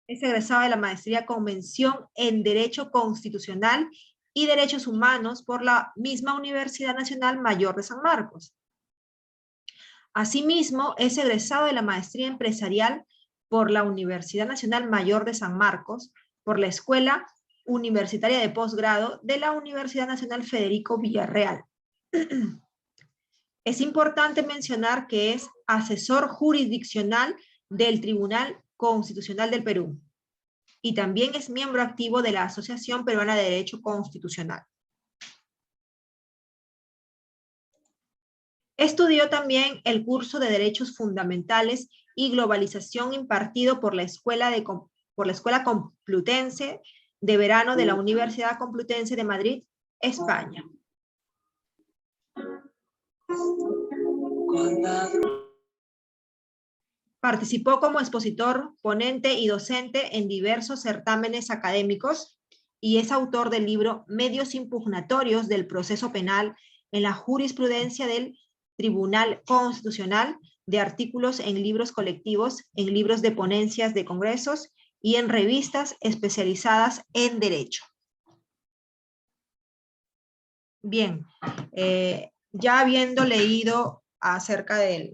Es egresado de la maestría Convención en Derecho Constitucional y Derechos Humanos por la misma Universidad Nacional Mayor de San Marcos. Asimismo, es egresado de la maestría empresarial por la Universidad Nacional Mayor de San Marcos, por la Escuela Universitaria de Posgrado de la Universidad Nacional Federico Villarreal. Es importante mencionar que es asesor jurisdiccional del Tribunal Constitucional del Perú y también es miembro activo de la Asociación Peruana de Derecho Constitucional. Estudió también el curso de Derechos Fundamentales y Globalización impartido por la Escuela Complutense de Verano de la Universidad Complutense de Madrid, España. Participó como expositor, ponente y docente en diversos certámenes académicos y es autor del libro Medios impugnatorios del proceso penal en la jurisprudencia del Tribunal Constitucional, de artículos en libros colectivos, en libros de ponencias de congresos y en revistas especializadas en derecho. Bien, ya habiendo leído acerca del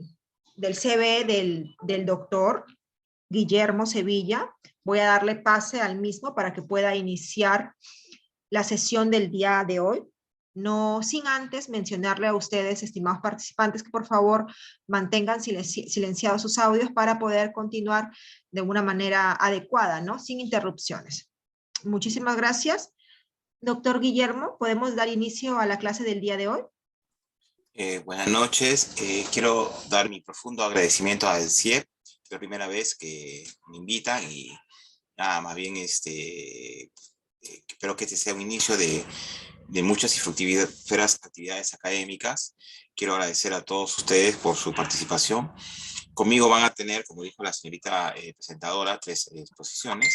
CV del doctor Guillermo Sevilla, voy a darle pase al mismo para que pueda iniciar la sesión del día de hoy. No sin antes mencionarle a ustedes, estimados participantes, que por favor mantengan silenciados sus audios para poder continuar de una manera adecuada, ¿no? Sin interrupciones. Muchísimas gracias. Doctor Guillermo, ¿podemos dar inicio a la clase del día de hoy? Buenas noches. Quiero dar mi profundo agradecimiento al CIEP. Es la primera vez que me invitan y nada, más bien espero que este sea un inicio de muchas y fructíferas actividades académicas. Quiero agradecer a todos ustedes por su participación. Conmigo van a tener, como dijo la señorita presentadora, 3 exposiciones.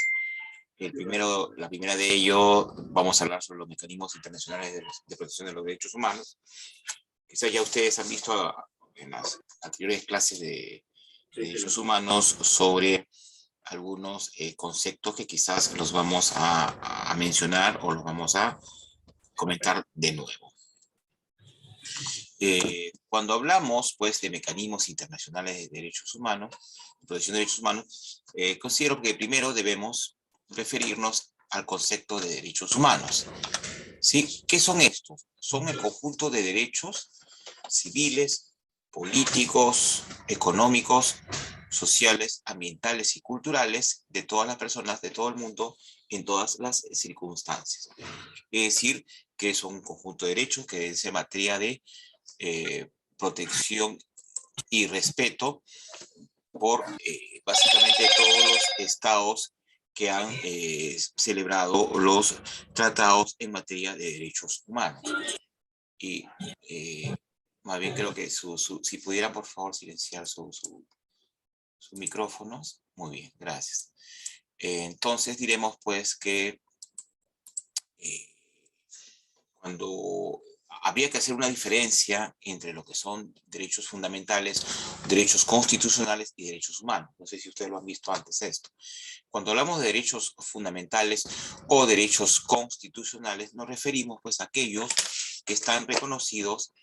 La primera de ellos, vamos a hablar sobre los mecanismos internacionales de protección de los derechos humanos. Quizás ya ustedes han visto en las anteriores clases de derechos humanos sobre algunos conceptos que quizás los vamos a mencionar o los vamos a comentar de nuevo. Cuando hablamos pues de mecanismos internacionales de derechos humanos, protección de derechos humanos, considero que primero debemos referirnos al concepto de derechos humanos. ¿Sí? ¿Qué son estos? Son el conjunto de derechos civiles, políticos, económicos, sociales, ambientales y culturales de todas las personas de todo el mundo en todas las circunstancias. Es decir, que son un conjunto de derechos que deben ser materia de protección y respeto por básicamente todos los estados que han celebrado los tratados en materia de derechos humanos. Y más bien creo que si pudieran por favor silenciar sus micrófonos. Muy bien, gracias. Entonces diremos pues que cuando habría que hacer una diferencia entre lo que son derechos fundamentales, derechos constitucionales y derechos humanos. No sé si ustedes lo han visto antes esto. Cuando hablamos de derechos fundamentales o derechos constitucionales, nos referimos pues a aquellos que están reconocidos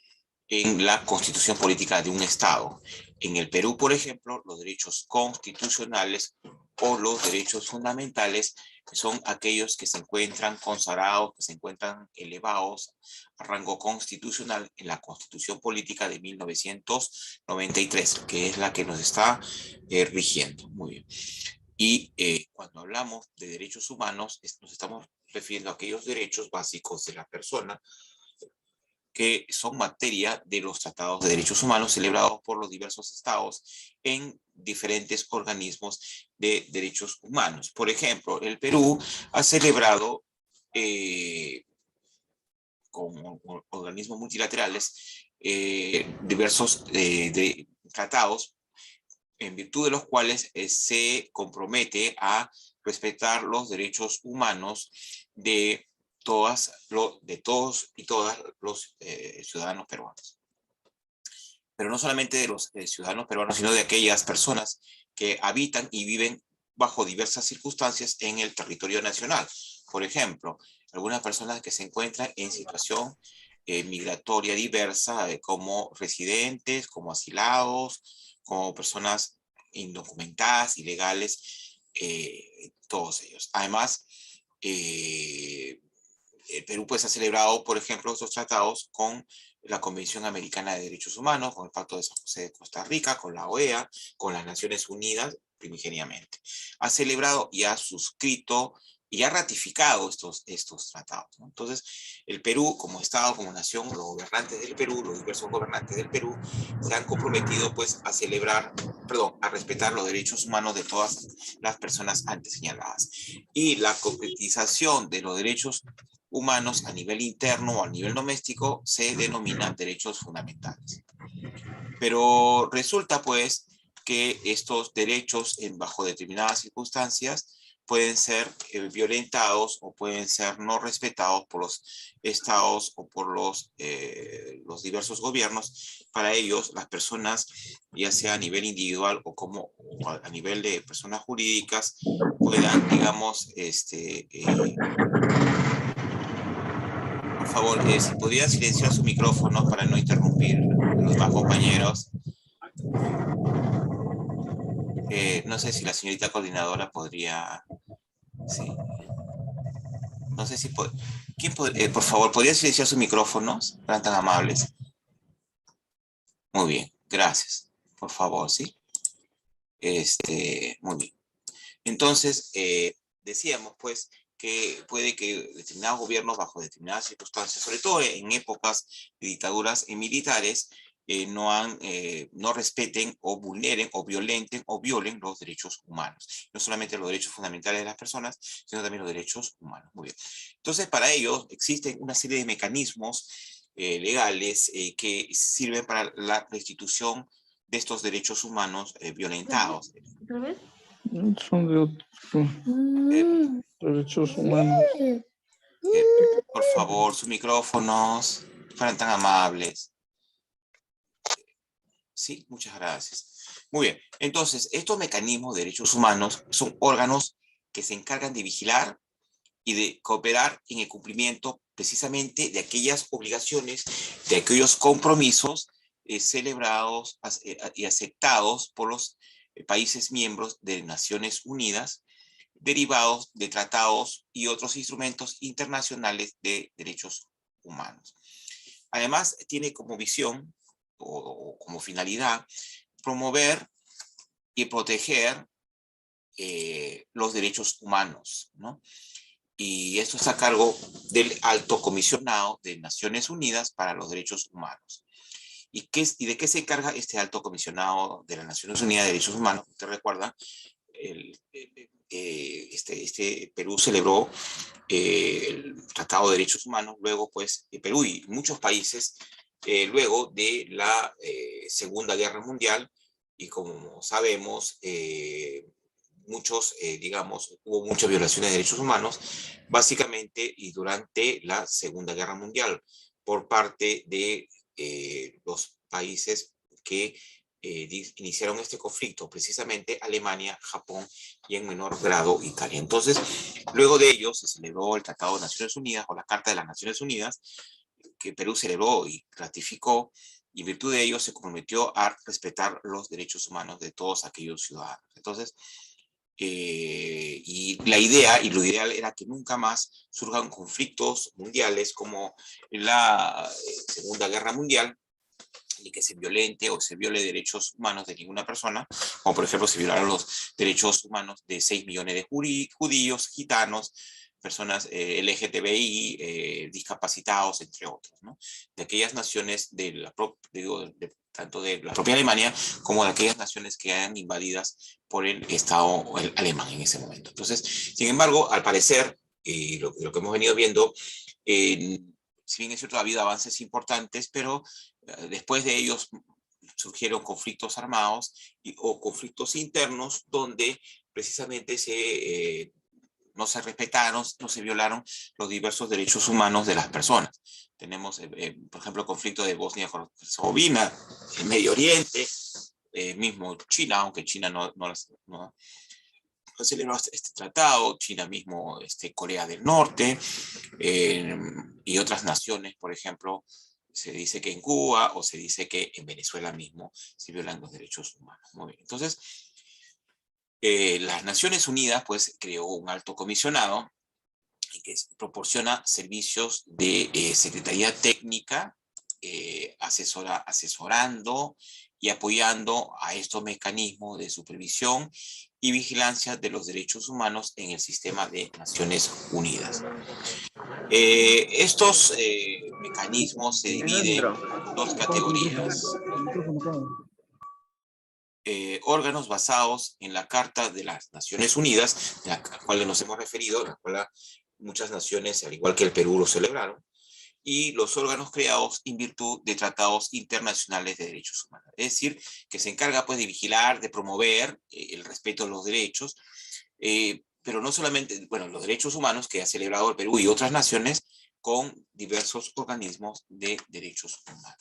en la constitución política de un Estado. En el Perú, por ejemplo, los derechos constitucionales o los derechos fundamentales son aquellos que se encuentran consagrados, que se encuentran elevados a rango constitucional en la Constitución Política de 1993, que es la que nos está rigiendo. Muy bien. Y cuando hablamos de derechos humanos, nos estamos refiriendo a aquellos derechos básicos de la persona que son materia de los tratados de derechos humanos celebrados por los diversos estados en diferentes organismos de derechos humanos. Por ejemplo, el Perú ha celebrado con organismos multilaterales diversos tratados en virtud de los cuales se compromete a respetar los derechos humanos de todos y todas los ciudadanos peruanos. Pero no solamente de los ciudadanos peruanos, sino de aquellas personas que habitan y viven bajo diversas circunstancias en el territorio nacional. Por ejemplo, algunas personas que se encuentran en situación migratoria diversa, como residentes, como asilados, como personas indocumentadas, ilegales, todos ellos. Además, el Perú pues ha celebrado, por ejemplo, estos tratados con la Convención Americana de Derechos Humanos, con el Pacto de San José de Costa Rica, con la OEA, con las Naciones Unidas, primigeniamente. Ha celebrado y ha suscrito y ha ratificado estos tratados, ¿no? Entonces, el Perú, como Estado, como nación, los gobernantes del Perú, los diversos gobernantes del Perú, se han comprometido pues a a respetar los derechos humanos de todas las personas antes señaladas. Y la concretización de los derechos humanos a nivel interno o a nivel doméstico se denominan derechos fundamentales. Pero resulta pues que estos derechos bajo determinadas circunstancias pueden ser violentados o pueden ser no respetados por los estados o por los diversos gobiernos. Para ellos, las personas, ya sea a nivel individual o a nivel de personas jurídicas, puedan, digamos, por favor, si podrían silenciar su micrófono para no interrumpir a los demás compañeros. No sé si la señorita coordinadora podría... Sí. No sé si... por favor, ¿podría silenciar sus micrófonos? ¿Eran tan amables? Muy bien, gracias. Por favor, ¿sí? Muy bien. Entonces, decíamos, pues, que puede que determinados gobiernos, bajo determinadas circunstancias, sobre todo en épocas de dictaduras militares, no respeten o vulneren o violenten o violen los derechos humanos. No solamente los derechos fundamentales de las personas, sino también los derechos humanos. Muy bien. Entonces, para ello existen una serie de mecanismos legales que sirven para la restitución de estos derechos humanos violentados. ¿Otra vez? Son de derechos humanos. Por favor, sus micrófonos, fueran tan amables. Sí, muchas gracias. Muy bien, entonces, estos mecanismos de derechos humanos son órganos que se encargan de vigilar y de cooperar en el cumplimiento precisamente de aquellas obligaciones, de aquellos compromisos celebrados y aceptados por los países miembros de Naciones Unidas, derivados de tratados y otros instrumentos internacionales de derechos humanos. Además, tiene como visión o como finalidad promover y proteger los derechos humanos, ¿no? Y esto está a cargo del Alto Comisionado de Naciones Unidas para los Derechos Humanos. ¿Y de qué se encarga este Alto Comisionado de las Naciones Unidas de Derechos Humanos? Usted recuerda, Perú celebró el Tratado de Derechos Humanos, luego pues Perú y muchos países, luego de la Segunda Guerra Mundial, y como sabemos, hubo muchas violaciones de derechos humanos, básicamente y durante la Segunda Guerra Mundial, por parte de los países que iniciaron este conflicto, precisamente Alemania, Japón y en menor grado Italia. Entonces, luego de ello se celebró el Tratado de Naciones Unidas o la Carta de las Naciones Unidas, que Perú celebró y ratificó, y en virtud de ello se comprometió a respetar los derechos humanos de todos aquellos ciudadanos. Entonces, y la idea y lo ideal era que nunca más surjan conflictos mundiales como la Segunda Guerra Mundial, y que se violente o se viole derechos humanos de ninguna persona, como por ejemplo se violaron los derechos humanos de 6 millones de judíos, gitanos, personas LGTBI, discapacitados, entre otros, ¿no? De aquellas naciones tanto de la propia Alemania como de aquellas naciones que eran invadidas por el Estado alemán en ese momento. Entonces, sin embargo, al parecer, lo que hemos venido viendo, si bien es cierto, ha habido avances importantes, pero después de ellos surgieron conflictos armados o conflictos internos donde precisamente no se respetaron, no se violaron los diversos derechos humanos de las personas. Tenemos, por ejemplo, el conflicto de Bosnia-Herzegovina, el Medio Oriente, mismo China, aunque China no han celebrado este tratado, China mismo, Corea del Norte, y otras naciones, por ejemplo, se dice que en Cuba o se dice que en Venezuela mismo se violan los derechos humanos. Muy bien. Entonces, las Naciones Unidas pues creó un alto comisionado que proporciona servicios de secretaría técnica, asesorando y apoyando a estos mecanismos de supervisión y vigilancia de los derechos humanos en el sistema de Naciones Unidas. Estos mecanismos se dividen en dos categorías. Órganos basados en la Carta de las Naciones Unidas, a la cual nos hemos referido, a la cual muchas naciones, al igual que el Perú, lo celebraron, y los órganos creados en virtud de tratados internacionales de derechos humanos. Es decir, que se encarga pues de vigilar, de promover el respeto de los derechos, pero no solamente, bueno, los derechos humanos que ha celebrado el Perú y otras naciones con diversos organismos de derechos humanos.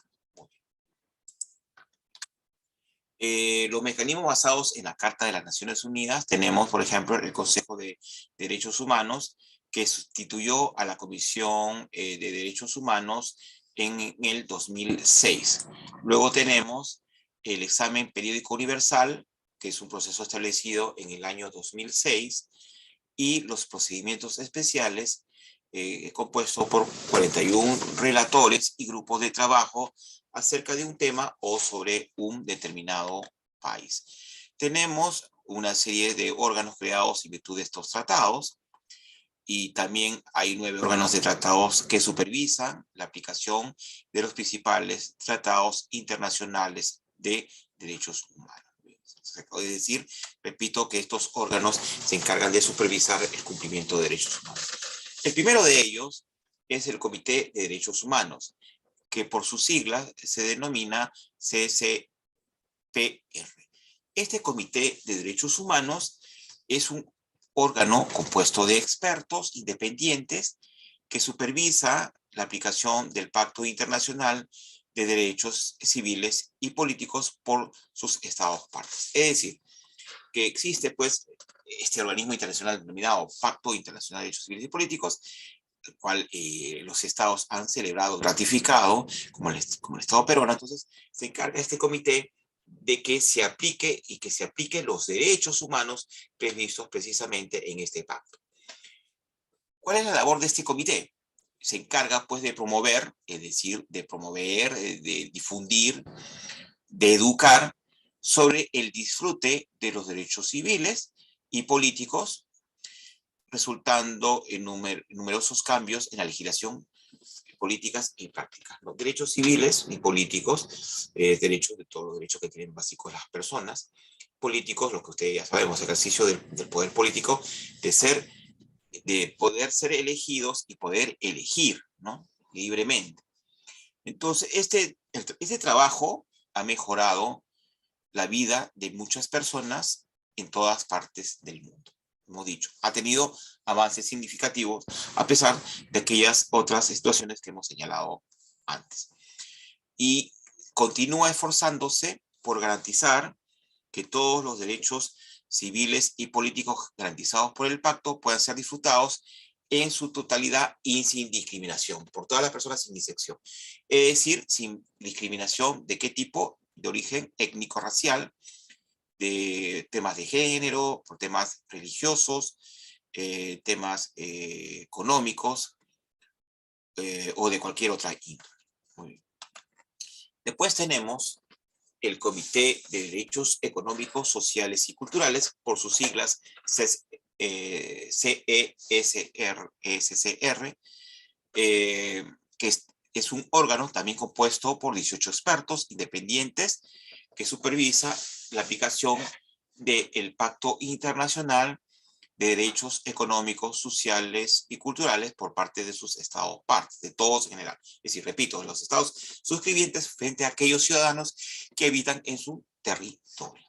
Los mecanismos basados en la Carta de las Naciones Unidas, tenemos, por ejemplo, el Consejo de Derechos Humanos, que sustituyó a la Comisión de Derechos Humanos en el 2006. Luego tenemos el examen periódico universal, que es un proceso establecido en el año 2006, y los procedimientos especiales, compuesto por 41 relatores y grupos de trabajo acerca de un tema o sobre un determinado país. Tenemos una serie de órganos creados en virtud de estos tratados, y también hay 9 órganos de tratados que supervisan la aplicación de los principales tratados internacionales de derechos humanos. Es decir, repito que estos órganos se encargan de supervisar el cumplimiento de derechos humanos. El primero de ellos es el Comité de Derechos Humanos, que por sus siglas se denomina CCPR. Este Comité de Derechos Humanos es un órgano compuesto de expertos independientes que supervisa la aplicación del Pacto Internacional de Derechos Civiles y Políticos por sus estados partes. Es decir, que existe pues este organismo internacional denominado Pacto Internacional de Derechos Civiles y Políticos, el cual los estados han celebrado, ratificado, como el Estado peruano. Entonces se encarga este comité de que se aplique y que se apliquen los derechos humanos previstos precisamente en este pacto. ¿Cuál es la labor de este comité? Se encarga pues de promover, es decir, de promover, de difundir, de educar sobre el disfrute de los derechos civiles y políticos, resultando en numerosos cambios en la legislación, políticas y prácticas. Los derechos civiles y políticos, derechos de todos los derechos que tienen básicos las personas, políticos, lo que ustedes ya sabemos, ejercicio del poder político, de poder ser elegidos y poder elegir, ¿no? Libremente. Entonces, este trabajo ha mejorado la vida de muchas personas en todas partes del mundo. Hemos dicho, ha tenido avances significativos a pesar de aquellas otras situaciones que hemos señalado antes. Y continúa esforzándose por garantizar que todos los derechos civiles y políticos garantizados por el pacto puedan ser disfrutados en su totalidad y sin discriminación, por todas las personas sin disección. Es decir, sin discriminación de qué tipo, de origen étnico-racial, de temas de género, por temas religiosos, temas económicos o de cualquier otra índole. Muy bien. Después tenemos el Comité de Derechos Económicos, Sociales y Culturales, por sus siglas CESCR, que es un órgano también compuesto por 18 expertos independientes que supervisa la aplicación del Pacto Internacional de Derechos Económicos, Sociales y Culturales por parte de sus estados partes, de todos en general. Es decir, repito, los estados suscribientes frente a aquellos ciudadanos que habitan en su territorio.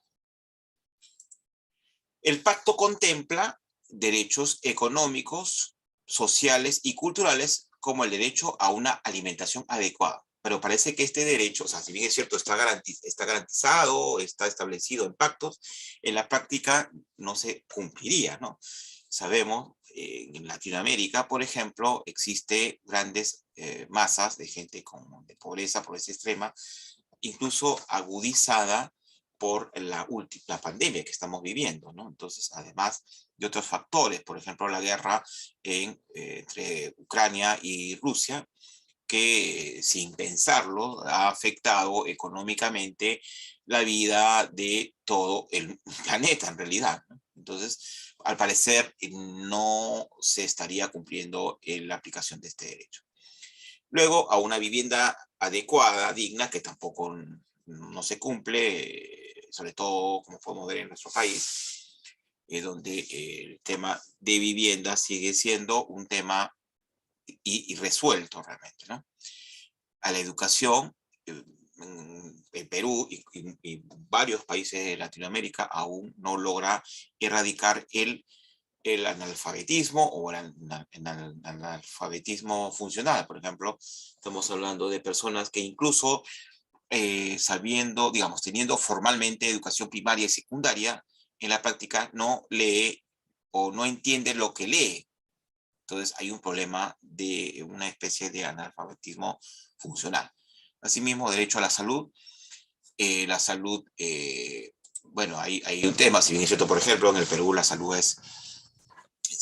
El pacto contempla derechos económicos, sociales y culturales como el derecho a una alimentación adecuada. pero parece que este derecho, o sea, si bien es cierto, está garantizado, está establecido en pactos, en la práctica no se cumpliría, ¿no? Sabemos, en Latinoamérica, por ejemplo, existe grandes masas de gente de pobreza extrema, incluso agudizada por la pandemia que estamos viviendo, ¿no? Entonces, además de otros factores, por ejemplo, la guerra entre Ucrania y Rusia, que sin pensarlo ha afectado económicamente la vida de todo el planeta en realidad, ¿no? Entonces, al parecer, no se estaría cumpliendo la aplicación de este derecho. Luego, a una vivienda adecuada, digna, que tampoco no se cumple, sobre todo como podemos ver en nuestro país, donde el tema de vivienda sigue siendo un tema irresuelto realmente, ¿no? A la educación, en Perú y varios países de Latinoamérica aún no logra erradicar el analfabetismo o el analfabetismo funcional. Por ejemplo, estamos hablando de personas que incluso sabiendo, digamos, teniendo formalmente educación primaria y secundaria, en la práctica no lee o no entiende lo que lee. Entonces hay un problema de una especie de analfabetismo funcional. Asimismo, derecho a la salud. Bueno, hay un tema, si bien es cierto, por ejemplo, en el Perú la salud es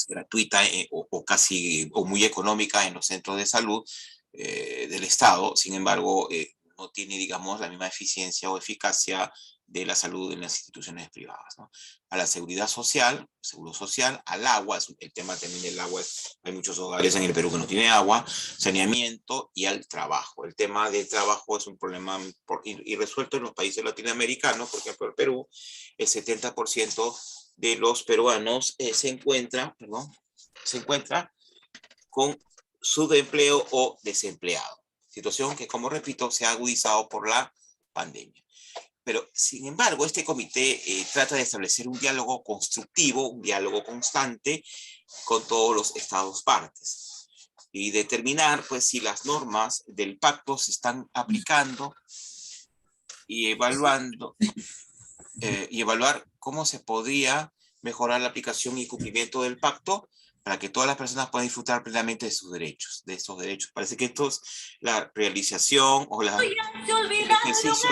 gratuita o casi o muy económica en los centros de salud del Estado. Sin embargo, no tiene, digamos, la misma eficiencia o eficacia de la salud en las instituciones privadas, ¿no? A la seguridad social, seguro social, al agua, el tema también del agua, hay muchos hogares en el Perú que no tienen agua, saneamiento, y al trabajo. El tema del trabajo es un problema irresuelto en los países latinoamericanos. Por ejemplo, el Perú, el 70% de los peruanos se encuentra con subempleo o desempleado. Situación que, como repito, se ha agudizado por la pandemia. Pero, sin embargo, este comité trata de establecer un diálogo constructivo, un diálogo constante con todos los estados partes y determinar, pues, si las normas del pacto se están aplicando y evaluar cómo se podría mejorar la aplicación y cumplimiento del pacto para que todas las personas puedan disfrutar plenamente de sus derechos, de estos derechos. Parece que esto es la realización o el ejercicio.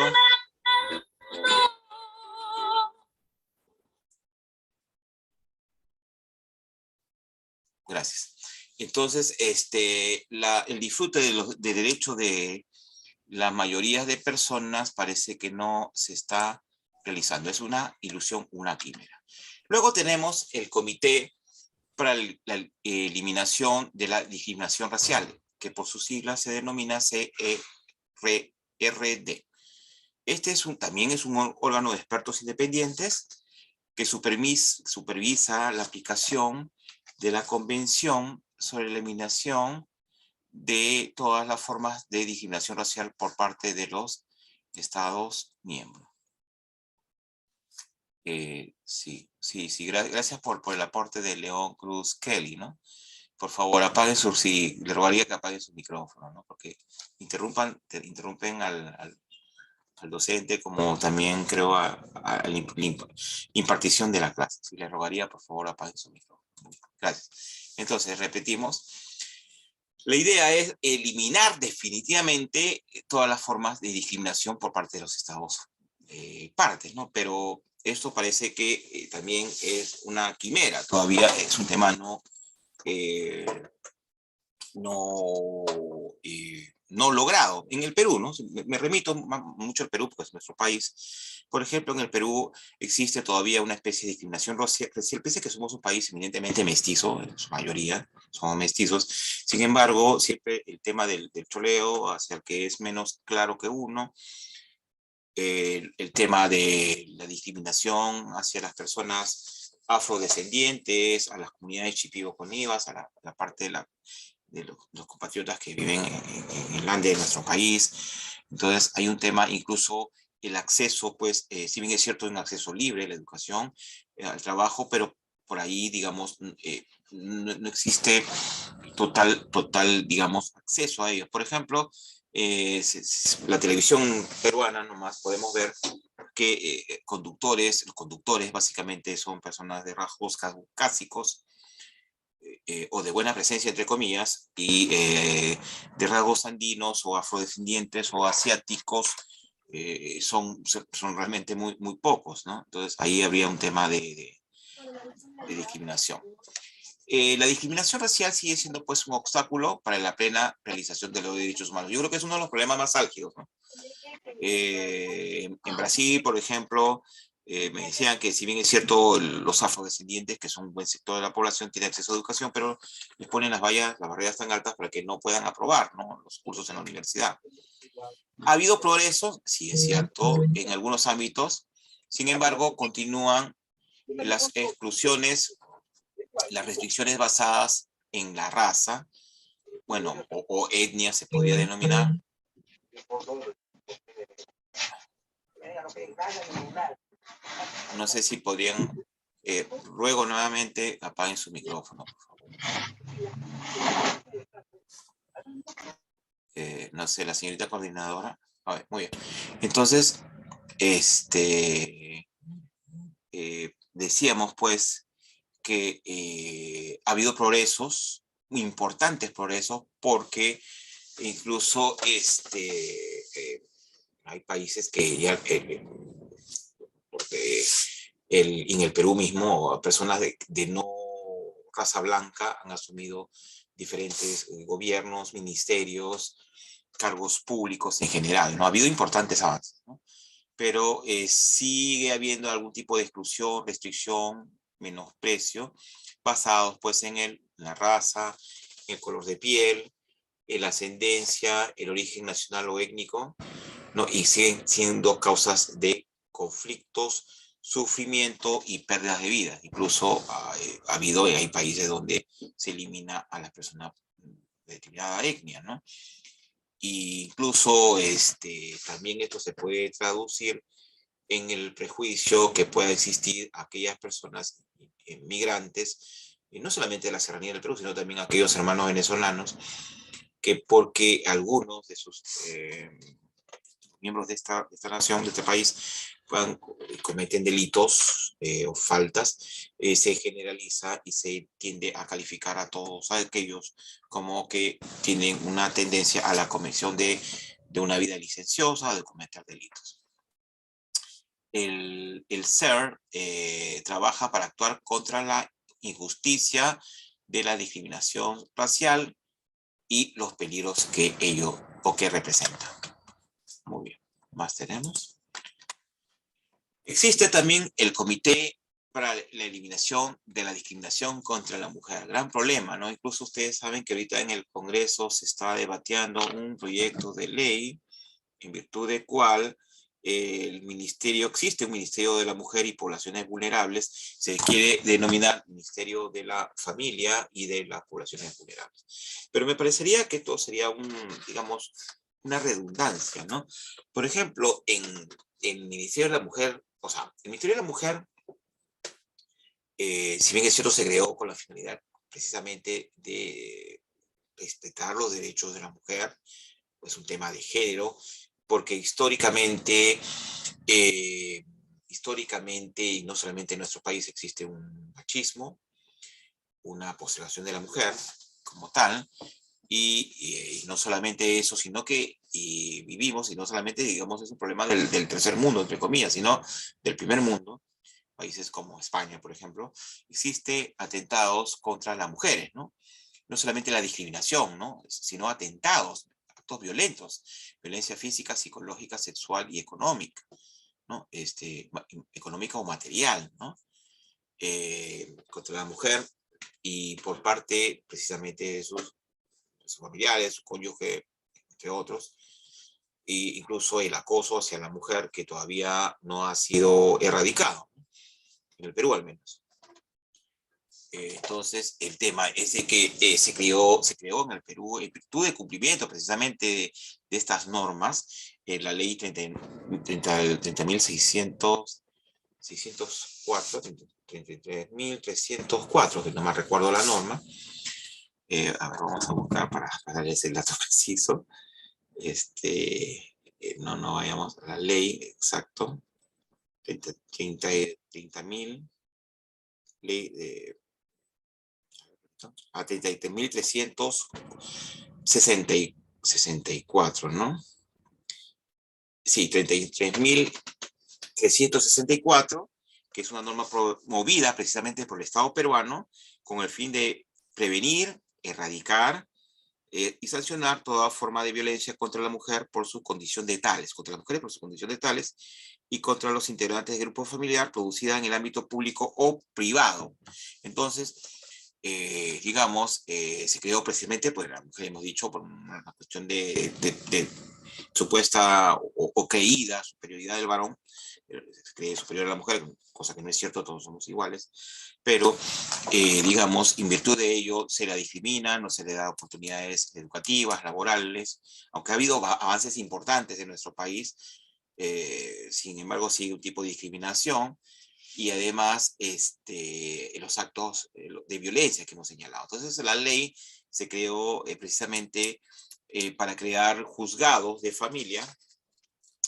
Gracias. Entonces, el disfrute de derechos de la mayoría de personas parece que no se está realizando. Es una ilusión, una quimera. Luego tenemos el Comité para la Eliminación de la Discriminación Racial, que por sus siglas se denomina CERD. Este también es un órgano de expertos independientes que supervisa la aplicación de la Convención sobre la Eliminación de todas las formas de discriminación racial por parte de los Estados miembros. Gracias por el aporte de León Cruz Kelly, ¿no? Por favor, le rogaría que apague su micrófono, ¿no? Porque interrumpen al docente, como también creo a la impartición de la clase. Si le rogaría, por favor, apague su micrófono. Gracias. Entonces, repetimos. La idea es eliminar definitivamente todas las formas de discriminación por parte de los estados partes, ¿no? Pero esto parece que también es una quimera, todavía es un tema no logrado en el Perú, ¿no? Me remito mucho al Perú porque es nuestro país. Por ejemplo, en el Perú existe todavía una especie de discriminación racial, pese a que somos un país eminentemente mestizo, en su mayoría somos mestizos. Sin embargo, siempre el tema del choleo hacia el que es menos claro que uno, el tema de la discriminación hacia las personas afrodescendientes, a las comunidades chipibo-conivas, a la parte de los compatriotas que viven en el lande de nuestro país. Entonces hay un tema, incluso el acceso, pues, si bien es cierto, un acceso libre a la educación, al trabajo, pero por ahí, digamos, no existe total, digamos, acceso a ellos. Por ejemplo, la televisión peruana nomás podemos ver que los conductores básicamente son personas de rasgos caucásicos, o de buena presencia, entre comillas, y de rasgos andinos o afrodescendientes o asiáticos, son realmente muy, muy pocos, ¿no? Entonces ahí habría un tema de discriminación. La discriminación racial sigue siendo pues un obstáculo para la plena realización de los derechos humanos. Yo creo que es uno de los problemas más álgidos, ¿no? En Brasil, por ejemplo, me decían que si bien es cierto, los afrodescendientes, que son un buen sector de la población, tienen acceso a educación, pero les ponen las barreras tan altas para que no puedan aprobar, ¿no?, los cursos en la universidad. Ha habido progresos, sí es cierto, en algunos ámbitos. Sin embargo, continúan las exclusiones, las restricciones basadas en la raza, bueno, o etnia se podría denominar. No sé si podrían, ruego nuevamente, apaguen su micrófono, por favor. No sé, la señorita coordinadora. A ver, muy bien. Entonces, decíamos pues que ha habido progresos, importantes progresos, porque incluso hay países que ya, en el Perú mismo, personas de no raza blanca han asumido diferentes gobiernos, ministerios, cargos públicos en general, ¿no? Ha habido importantes avances, ¿no? Pero sigue habiendo algún tipo de exclusión, restricción, menosprecio, basados pues en la raza, el color de piel, la ascendencia, el origen nacional o étnico, ¿no? Y siguen siendo causas de conflictos, sufrimiento y pérdidas de vida. Incluso hay países donde se elimina a las personas de determinada etnia, ¿no? E incluso también esto se puede traducir en el prejuicio que pueda existir a aquellas personas migrantes, y no solamente de la serranía del Perú, sino también a aquellos hermanos venezolanos, que porque algunos de sus miembros de esta nación, de este país, cometen delitos o faltas, se generaliza y se tiende a calificar a todos aquellos como que tienen una tendencia a la comisión de una vida licenciosa, de cometer delitos. El SER trabaja para actuar contra la injusticia de la discriminación racial y los peligros que ello o que representa. Muy bien, más tenemos. Existe también el Comité para la Eliminación de la Discriminación contra la Mujer. Gran problema, ¿no? Incluso ustedes saben que ahorita en el Congreso se está debatiendo un proyecto de ley en virtud de cual existe un Ministerio de la Mujer y Poblaciones Vulnerables, se quiere denominar Ministerio de la Familia y de las Poblaciones Vulnerables. Pero me parecería que esto sería digamos, una redundancia, ¿no? Por ejemplo, en el Ministerio de la Mujer, o sea, el Ministerio de la Mujer, si bien es cierto, se creó con la finalidad precisamente de respetar los derechos de la mujer, pues un tema de género, porque históricamente, y no solamente en nuestro país, existe un machismo, una postergación de la mujer como tal, y no solamente eso, sino que vivimos, y no solamente, digamos, es un problema del tercer mundo, entre comillas, sino del primer mundo, países como España, por ejemplo, existe atentados contra las mujeres, ¿no? No solamente la discriminación, ¿no?, sino atentados, actos violentos, violencia física, psicológica, sexual y económica, ¿no? Económica o material, ¿no? Contra la mujer y por parte precisamente de sus familiares, su cónyuge, entre otros, e incluso el acoso hacia la mujer que todavía no ha sido erradicado, en el Perú al menos. Entonces, el tema es de que se creó en el Perú, en virtud de cumplimiento precisamente de estas normas, la ley 33.304, que no me recuerdo la norma. A ver, vamos a buscar para darles el dato preciso. no vayamos a la ley, exacto, 30.000, ley de, a 33.364, ¿no? Sí, 33.364, que es una norma promovida precisamente por el Estado peruano con el fin de prevenir, erradicar y sancionar toda forma de violencia contra la mujer por su condición de tales, contra las mujeres por su condición de tales y contra los integrantes del grupo familiar producida en el ámbito público o privado. Entonces, digamos, se creó precisamente, pues la mujer, hemos dicho, por una cuestión de supuesta o creída superioridad del varón, se cree superior a la mujer, cosa que no es cierto, todos somos iguales, pero digamos, en virtud de ello se la discrimina, no se le da oportunidades educativas, laborales, aunque ha habido avances importantes en nuestro país, sin embargo sigue un tipo de discriminación y además los actos de violencia que hemos señalado. Entonces la ley se creó precisamente para crear juzgados de familia,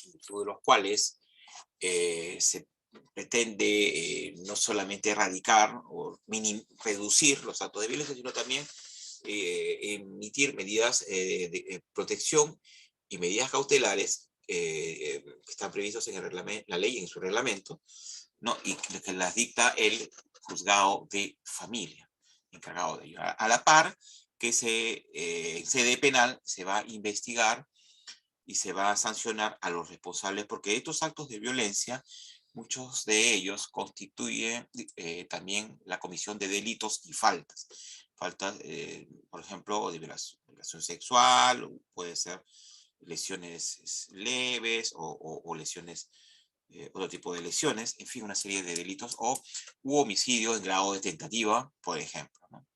en virtud de los cuales se pretende no solamente erradicar o reducir los actos de violencia, sino también emitir medidas de protección y medidas cautelares que están previstos en la ley, en su reglamento, ¿no? Y que las dicta el juzgado de familia, encargado de ello. A la par que en sede penal se va a investigar y se va a sancionar a los responsables, porque estos actos de violencia, muchos de ellos constituyen también la comisión de delitos y faltas. Faltas, por ejemplo, de violación sexual, puede ser lesiones leves o lesiones, otro tipo de lesiones, en fin, una serie de delitos, u homicidio en grado de tentativa, por ejemplo, ¿no?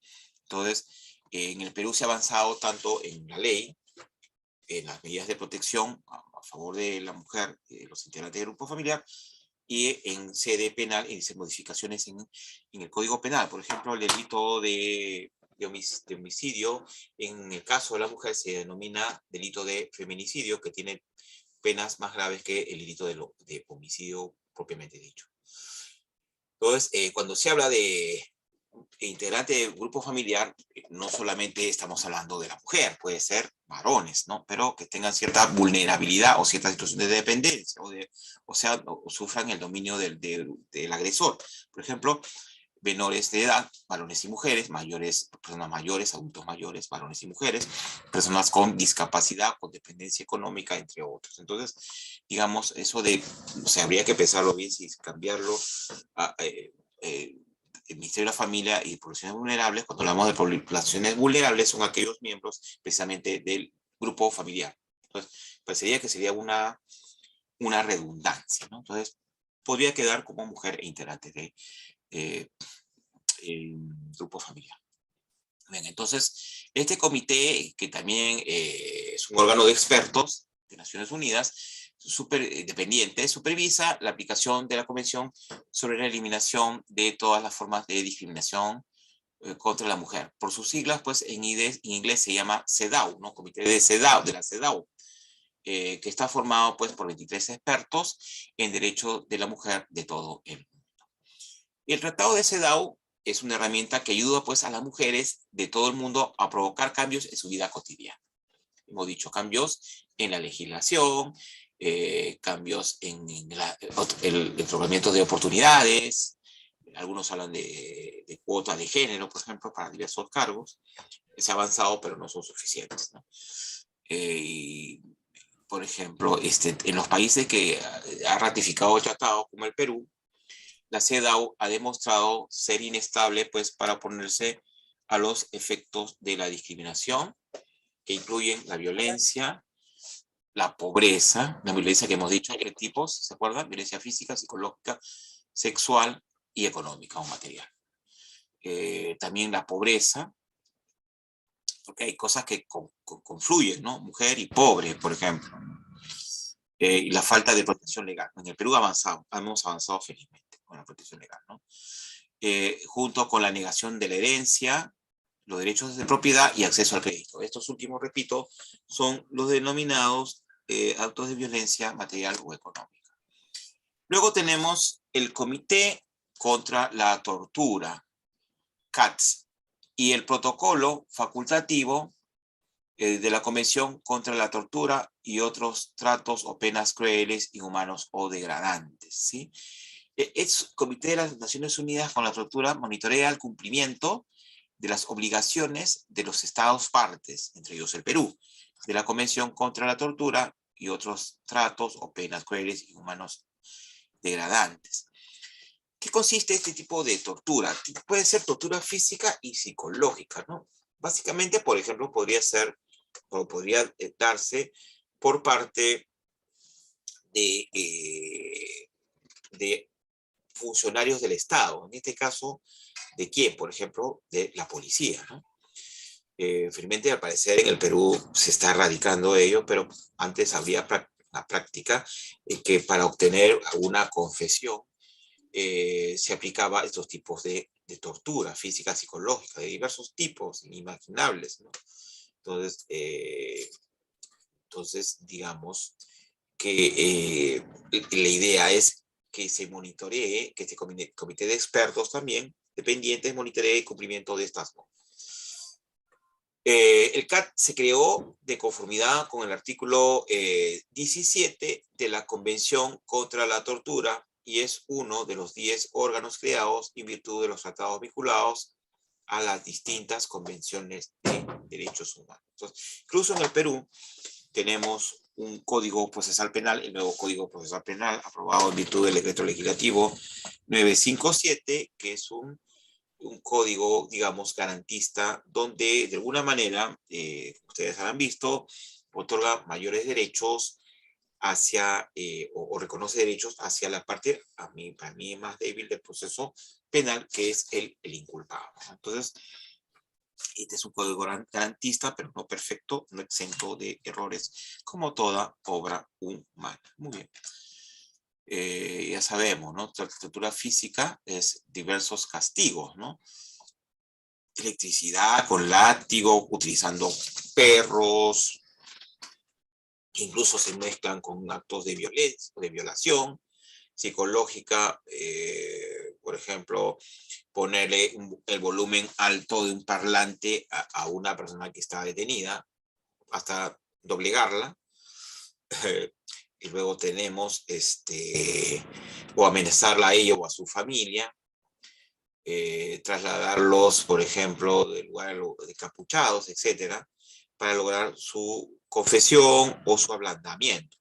Entonces, en el Perú se ha avanzado tanto en la ley, en las medidas de protección a favor de la mujer, de los integrantes del grupo familiar, y en sede penal, en modificaciones en el Código Penal. Por ejemplo, el delito de homicidio, en el caso de la mujer, se denomina delito de feminicidio, que tiene penas más graves que el delito de homicidio propiamente dicho. Entonces, cuando se habla de integrante del grupo familiar, no solamente estamos hablando de la mujer, puede ser varones, ¿no? Pero que tengan cierta vulnerabilidad o cierta situación de dependencia, o sufran el dominio del agresor. Por ejemplo, menores de edad, varones y mujeres, personas mayores, adultos mayores, varones y mujeres, personas con discapacidad, con dependencia económica, entre otros. Entonces, digamos, eso habría que pensarlo bien si cambiarlo a, el Ministerio de la Familia y Poblaciones Vulnerables. Cuando hablamos de poblaciones vulnerables, son aquellos miembros precisamente del grupo familiar. Entonces, parecería que sería una redundancia, ¿no? Entonces, podría quedar como mujer e integrante de grupo familiar. Bien, entonces, este comité, que también es un órgano de expertos de Naciones Unidas, dependiente, supervisa la aplicación de la Convención sobre la eliminación de todas las formas de discriminación contra la mujer. Por sus siglas, pues en inglés se llama CEDAW, ¿no? Comité de CEDAW, de la CEDAW, que está formado pues por 23 expertos en derecho de la mujer de todo el mundo. Y el Tratado de CEDAW es una herramienta que ayuda pues a las mujeres de todo el mundo a provocar cambios en su vida cotidiana. Hemos dicho cambios en la legislación, cambios en el otorgamiento de oportunidades. Algunos hablan de cuotas de género, por ejemplo, para diversos cargos. Se ha avanzado, pero no son suficientes, ¿no? Y, por ejemplo, en los países que ha ratificado el tratado, como el Perú, la CEDAW ha demostrado ser inestable pues, para oponerse a los efectos de la discriminación, que incluyen la violencia, la pobreza, la violencia que hemos dicho, ¿qué tipos? ¿Se acuerdan? Violencia física, psicológica, sexual y económica o material. También la pobreza, porque hay cosas que confluyen, ¿no? Mujer y pobre, por ejemplo. Y la falta de protección legal. En el Perú hemos avanzado felizmente con la protección legal, ¿no? Junto con la negación de la herencia, los derechos de propiedad y acceso al crédito. Estos últimos, repito, son los denominados actos de violencia material o económica. Luego tenemos el Comité contra la Tortura, CATS, y el protocolo facultativo de la Convención contra la Tortura y otros tratos o penas crueles, inhumanos o degradantes, ¿sí? El Comité de las Naciones Unidas con la Tortura monitorea el cumplimiento de las obligaciones de los Estados partes, entre ellos el Perú, de la Convención contra la Tortura y otros tratos o penas crueles, inhumanos, degradantes. ¿Qué consiste este tipo de tortura? Puede ser tortura física y psicológica, ¿no? Básicamente, por ejemplo, podría darse por parte de funcionarios del Estado. En este caso, ¿de quién? Por ejemplo, de la policía, ¿no? Felizmente, al parecer, en el Perú se está erradicando ello, pero antes había la práctica que para obtener una confesión se aplicaba estos tipos de tortura física, psicológica, de diversos tipos inimaginables, ¿no? Entonces, digamos que la idea es que se monitoree, que este comité de expertos también, dependientes, monitoree el cumplimiento de estas normas. El CAT se creó de conformidad con el artículo 17 de la Convención contra la Tortura y es uno de los 10 órganos creados en virtud de los tratados vinculados a las distintas convenciones de derechos humanos. Entonces, incluso en el Perú tenemos un código procesal penal, el nuevo código procesal penal aprobado en virtud del decreto legislativo 957, que es un código, digamos, garantista, donde de alguna manera, ustedes habrán visto, otorga mayores derechos hacia, o reconoce derechos hacia la parte, para mí más débil del proceso penal, que es el inculpado. Entonces, este es un código garantista, pero no perfecto, no exento de errores, como toda obra humana. Muy bien. Ya sabemos, ¿no? La tortura física es diversos castigos, ¿no? Electricidad con látigo, utilizando perros, incluso se mezclan con actos de violencia, de violación psicológica, por ejemplo, ponerle el volumen alto de un parlante a una persona que está detenida, hasta doblegarla. Y luego tenemos, o amenazarla a ella o a su familia, trasladarlos, por ejemplo, del lugar de capuchados, etcétera, para lograr su confesión o su ablandamiento.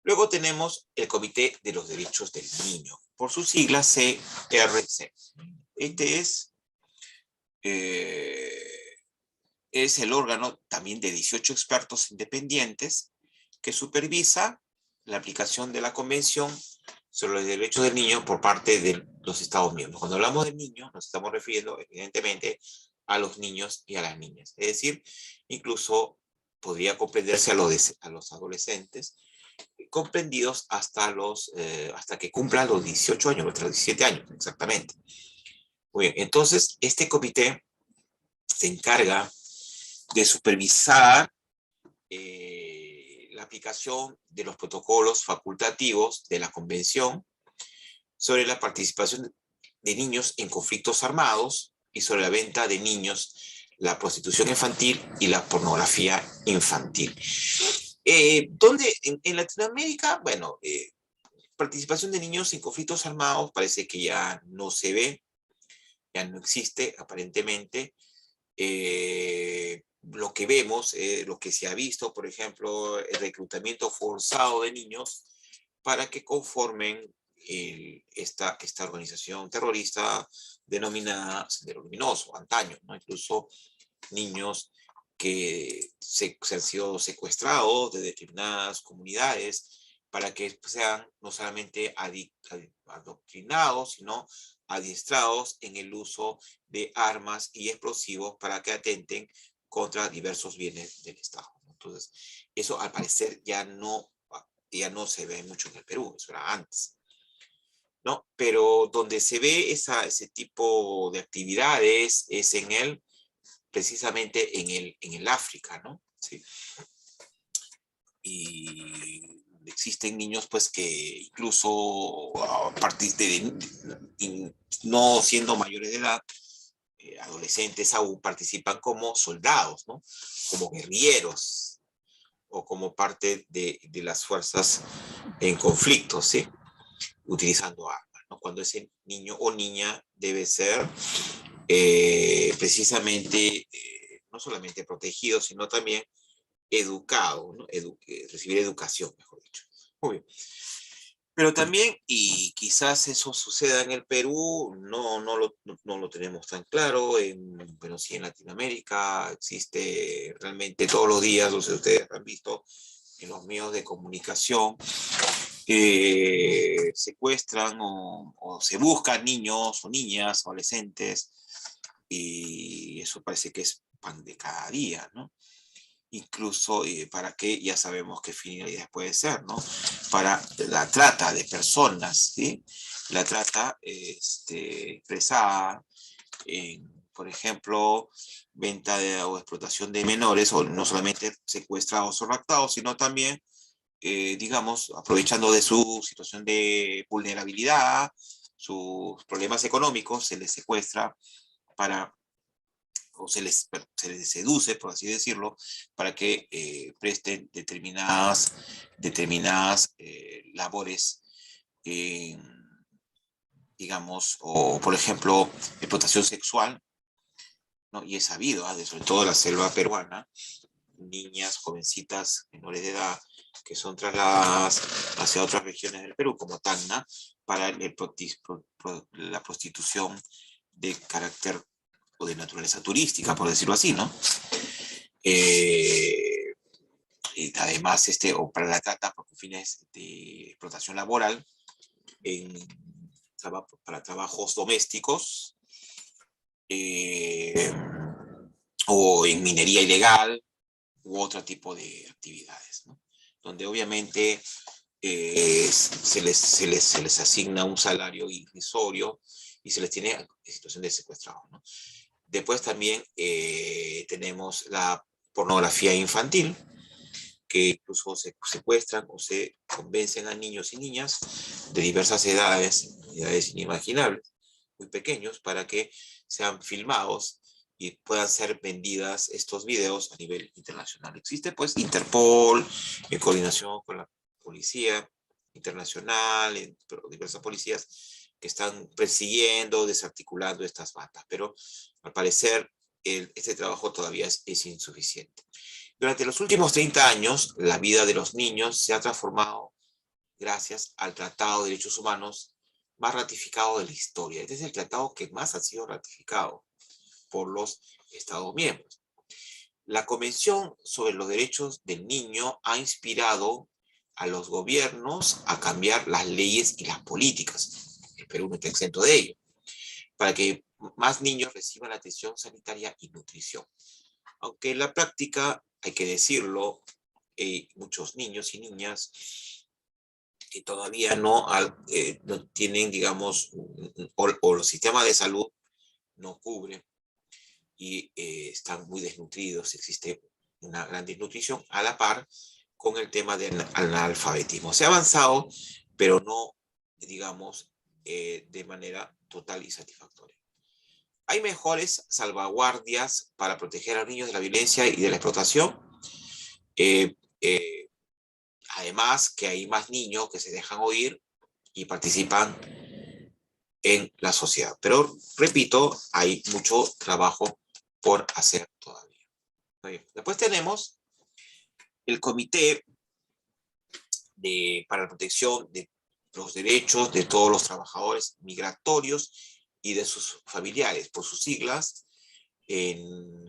Luego tenemos el Comité de los Derechos del Niño, por sus siglas CRC. Este es el órgano también de 18 expertos independientes que supervisa la aplicación de la Convención sobre los Derechos del Niño por parte de los Estados miembros. Cuando hablamos de niños, nos estamos refiriendo evidentemente a los niños y a las niñas. Es decir, incluso podría comprenderse a los adolescentes, comprendidos hasta que cumplan los 18 años, los 17 años, exactamente. Muy bien, entonces este comité se encarga de supervisar la aplicación de los protocolos facultativos de la Convención sobre la participación de niños en conflictos armados y sobre la venta de niños, la prostitución infantil y la pornografía infantil. Donde en Latinoamérica, bueno, participación de niños en conflictos armados parece que ya no se ve, ya no existe aparentemente. Lo que vemos, lo que se ha visto, por ejemplo, el reclutamiento forzado de niños para que conformen esta organización terrorista denominada Sendero Luminoso, antaño, ¿no? Incluso niños que se han sido secuestrados de determinadas comunidades para que sean no solamente adoctrinados, sino adiestrados en el uso de armas y explosivos para que atenten contra diversos bienes del Estado. Entonces, eso al parecer ya no se ve mucho en el Perú, eso era antes. ¿no? Pero donde se ve ese tipo de actividades es precisamente en el África, ¿no? Sí. Y existen niños pues que incluso a partir no siendo mayores de edad, adolescentes aún participan como soldados, ¿no? Como guerrilleros o como parte de las fuerzas en conflicto, ¿sí? Utilizando armas, ¿no? Cuando ese niño o niña debe ser precisamente no solamente protegido, sino también educado, ¿no? Recibir educación, mejor dicho. Muy bien. Pero también, y quizás eso suceda en el Perú, no lo tenemos tan claro, pero sí en Latinoamérica existe realmente todos los días, no sé si ustedes han visto en los medios de comunicación, secuestran o se buscan niños o niñas, adolescentes, y eso parece que es pan de cada día, ¿no? Incluso para qué, ya sabemos qué finalidades puede ser, ¿no? Para la trata de personas, ¿sí? La trata expresada en, por ejemplo, venta o explotación de menores, o no solamente secuestrados o raptados, sino también, digamos, aprovechando de su situación de vulnerabilidad, sus problemas económicos, se les secuestra para o se les seduce, por así decirlo, para que presten determinadas labores, digamos, o por ejemplo, explotación sexual, ¿no? Y es sabido, sobre todo en la selva peruana, niñas, jovencitas, menores de edad, que son trasladadas hacia otras regiones del Perú, como Tacna, para la prostitución de carácter o de naturaleza turística, por decirlo así, ¿no? Y además, o para la trata por fines de explotación laboral, para trabajos domésticos, eh, o en minería ilegal, u otro tipo de actividades, ¿no? Donde obviamente se les asigna un salario irrisorio y se les tiene en situación de secuestrado, ¿no? Después también tenemos la pornografía infantil, que incluso se secuestran o se convencen a niños y niñas de diversas edades inimaginables, muy pequeños, para que sean filmados y puedan ser vendidas estos videos a nivel internacional. Existe pues Interpol, en coordinación con la policía internacional, diversas policías que están persiguiendo, desarticulando estas bandas, pero al parecer este trabajo todavía es insuficiente. Durante los últimos 30 años, la vida de los niños se ha transformado gracias al Tratado de Derechos Humanos más ratificado de la historia. Este es el tratado que más ha sido ratificado por los Estados miembros. La Convención sobre los Derechos del Niño ha inspirado a los gobiernos a cambiar las leyes y las políticas. El Perú no está exento de ello, para que más niños reciban atención sanitaria y nutrición. Aunque en la práctica, hay que decirlo, muchos niños y niñas que todavía no tienen, digamos, o los sistemas de salud no cubren y están muy desnutridos, existe una gran desnutrición a la par con el tema del analfabetismo. Se ha avanzado, pero no, digamos, de manera total y satisfactoria. ¿Hay mejores salvaguardias para proteger a los niños de la violencia y de la explotación? Además, que hay más niños que se dejan oír y participan en la sociedad. Pero, repito, hay mucho trabajo por hacer todavía. Después tenemos el Comité para la Protección de los Derechos de todos los trabajadores migratorios y de sus familiares, por sus siglas, en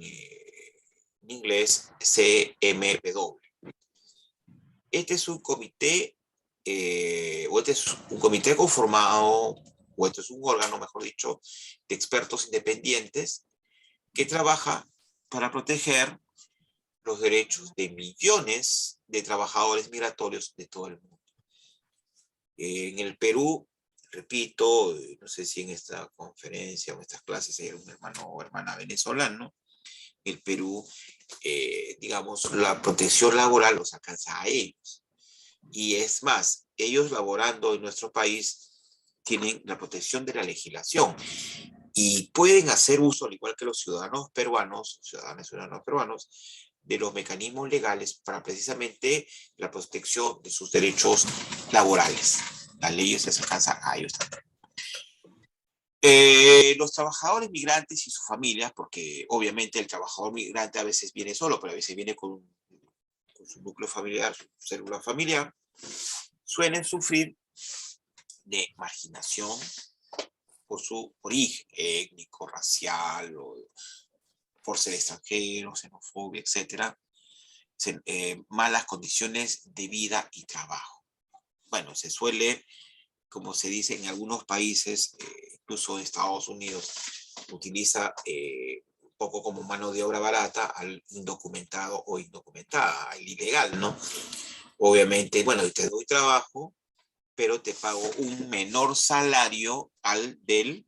inglés CMW. Este es un comité, o este es un comité conformado, o este es un órgano, mejor dicho, de expertos independientes que trabaja para proteger los derechos de millones de trabajadores migratorios de todo el mundo. En el Perú, repito, no sé si en esta conferencia o en estas clases hay algún hermano o hermana venezolano, el Perú, digamos, la protección laboral los alcanza a ellos. Y es más, ellos laborando en nuestro país tienen la protección de la legislación y pueden hacer uso, al igual que los ciudadanos peruanos, ciudadanos peruanos, de los mecanismos legales para precisamente la protección de sus derechos laborales. Las leyes les alcanzan a ellos también. Los trabajadores migrantes y sus familias, porque obviamente el trabajador migrante a veces viene solo, pero a veces viene con su núcleo familiar, su célula familiar, suelen sufrir de marginación por su origen étnico, racial, o por ser extranjeros, xenofobia, etc. Malas condiciones de vida y trabajo. Bueno, se suele, como se dice en algunos países, incluso en Estados Unidos, utiliza un poco como mano de obra barata al indocumentado o indocumentada, al ilegal, ¿no? Obviamente, bueno, te doy trabajo, pero te pago un menor salario al del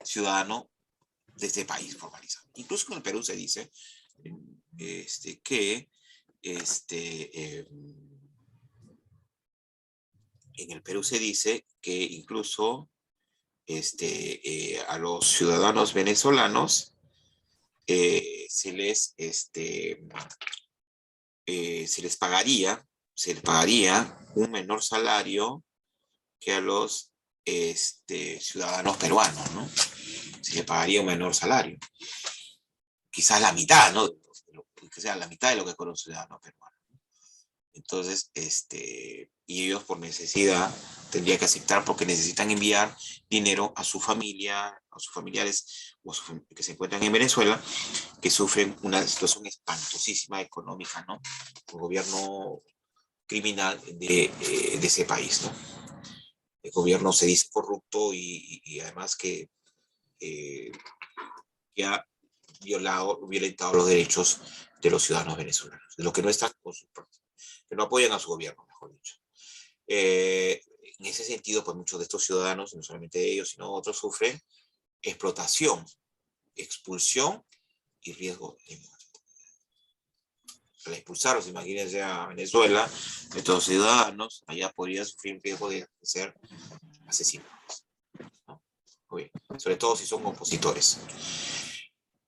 ciudadano de este país formalizado. Incluso en el Perú se dice que en el Perú se dice que incluso a los ciudadanos venezolanos se les pagaría un menor salario que a los ciudadanos peruanos, ¿no? Se les pagaría un menor salario. Quizás la mitad, ¿no? Que sea la mitad de lo que con los ciudadanos peruanos. Entonces, y ellos por necesidad tendrían que aceptar porque necesitan enviar dinero a su familia, a sus familiares que se encuentran en Venezuela, que sufren una situación espantosísima económica, ¿no? El gobierno criminal de ese país, ¿no? El gobierno se dice corrupto y además que ha violentado los derechos de los ciudadanos venezolanos, de los que no están con sus propios, que no apoyan a su gobierno, mejor dicho. En ese sentido, pues muchos de estos ciudadanos, no solamente ellos, sino otros, sufren explotación, expulsión y riesgo de muerte. Al expulsarlos, imagínense a Venezuela, estos ciudadanos, allá podrían sufrir riesgo de ser asesinados, ¿no? Sobre todo si son opositores.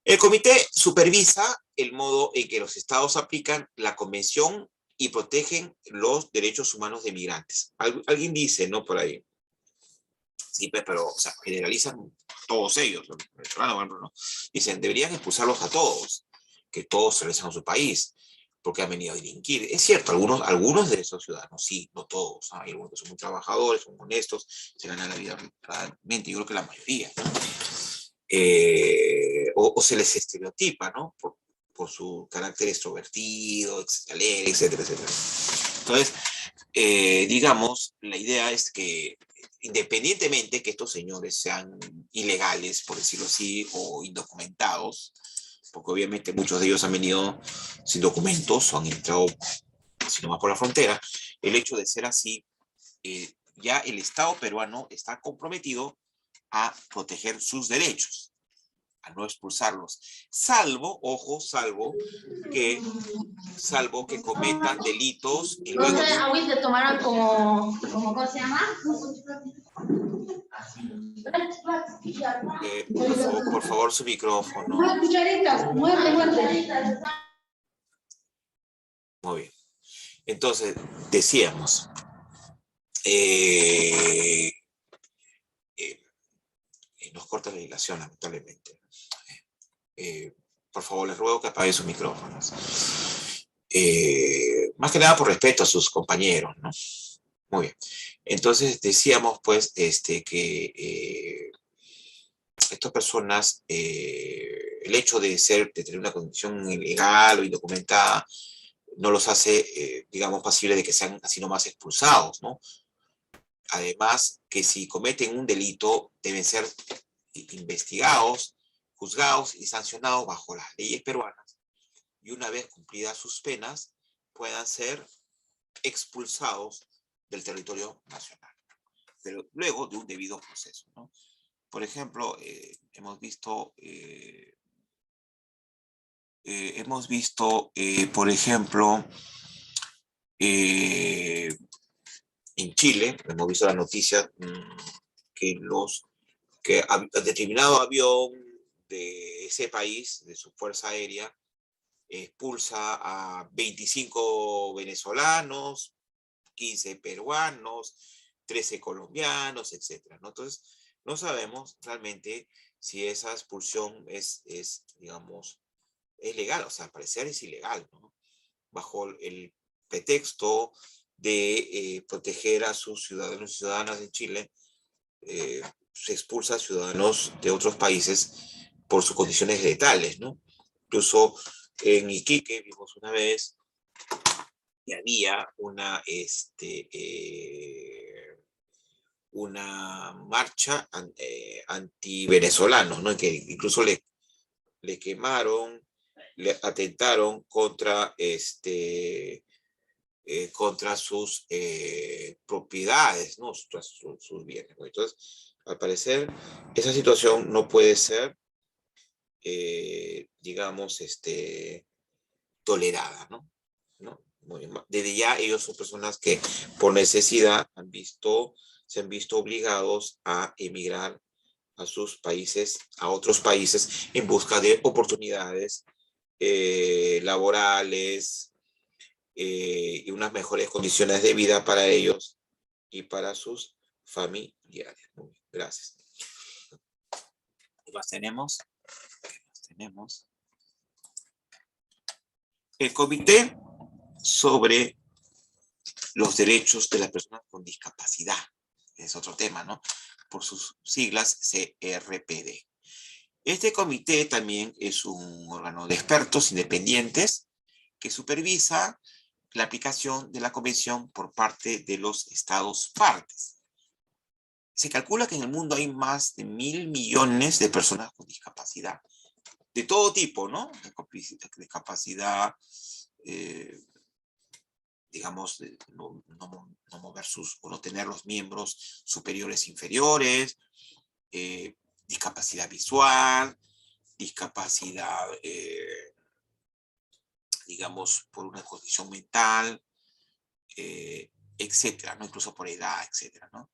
El comité supervisa el modo en que los estados aplican la convención y protegen los derechos humanos de migrantes. Alguien dice, ¿no? Por ahí. Sí, pero o sea, generalizan todos ellos, los venezolanos, por ejemplo, ¿no? Dicen, deberían expulsarlos a todos, que todos regresen a su país, porque han venido a delinquir. Es cierto, algunos de esos ciudadanos, sí, no todos. ¿No? Hay algunos que son muy trabajadores, son honestos, se ganan la vida realmente, yo creo que la mayoría, ¿no? O se les estereotipa, ¿no? Por su carácter extrovertido, alegre, etcétera, etcétera. Entonces, digamos, la idea es que independientemente que estos señores sean ilegales, por decirlo así, o indocumentados, porque obviamente muchos de ellos han venido sin documentos o han entrado sino más por la frontera, el hecho de ser así, ya el Estado peruano está comprometido a proteger sus derechos, a no expulsarlos, salvo que cometan delitos y luego... No sé, ahorita tomaron como, ¿cómo se llama? Por favor, su micrófono. Cucharitas, muerte. Muy bien. Entonces, decíamos, nos corta la legislación, lamentablemente. Por favor, les ruego que apaguen sus micrófonos. Más que nada por respeto a sus compañeros, ¿no? Muy bien. Entonces, decíamos, pues, que estas personas, el hecho de tener una condición ilegal o indocumentada, no los hace, digamos, pasibles de que sean así nomás expulsados, ¿no? Además, que si cometen un delito, deben ser investigados, juzgados y sancionados bajo las leyes peruanas, y una vez cumplidas sus penas, puedan ser expulsados del territorio nacional. pero luego de un debido proceso, ¿no? Por ejemplo, hemos visto, por ejemplo, en Chile, hemos visto la noticia que determinado avión de ese país, de su fuerza aérea, expulsa a 25 venezolanos, 15 peruanos, 13 colombianos, etcétera, ¿no? Entonces, no sabemos realmente si esa expulsión digamos, es legal, o sea, al parecer es ilegal, ¿no? Bajo el pretexto de proteger a sus ciudadanos y ciudadanas en Chile, se expulsa a ciudadanos de otros países por sus condiciones letales, ¿no? Incluso en Iquique vimos una vez que había una marcha anti-venezolanos, ¿no? Que incluso le quemaron, le atentaron contra sus propiedades, ¿no? Sus bienes, ¿no? Entonces, al parecer, esa situación no puede ser, digamos, tolerada, ¿no? ¿No? Desde ya ellos son personas que por necesidad se han visto obligados a emigrar a sus países, a otros países, en busca de oportunidades laborales y unas mejores condiciones de vida para ellos y para sus familiares. Muy bien, gracias. ¿Qué más tenemos? El Comité sobre los Derechos de las Personas con Discapacidad. Es otro tema, ¿no? Por sus siglas CRPD. Este comité también es un órgano de expertos independientes que supervisa la aplicación de la convención por parte de los estados partes. Se calcula que en el mundo hay más de 1.000 millones de personas con discapacidad, de todo tipo, ¿no? Discapacidad, digamos, de no mover o no tener los miembros superiores e inferiores, discapacidad visual, discapacidad, digamos, por una condición mental, etcétera, ¿no? Incluso por edad, etcétera, ¿no?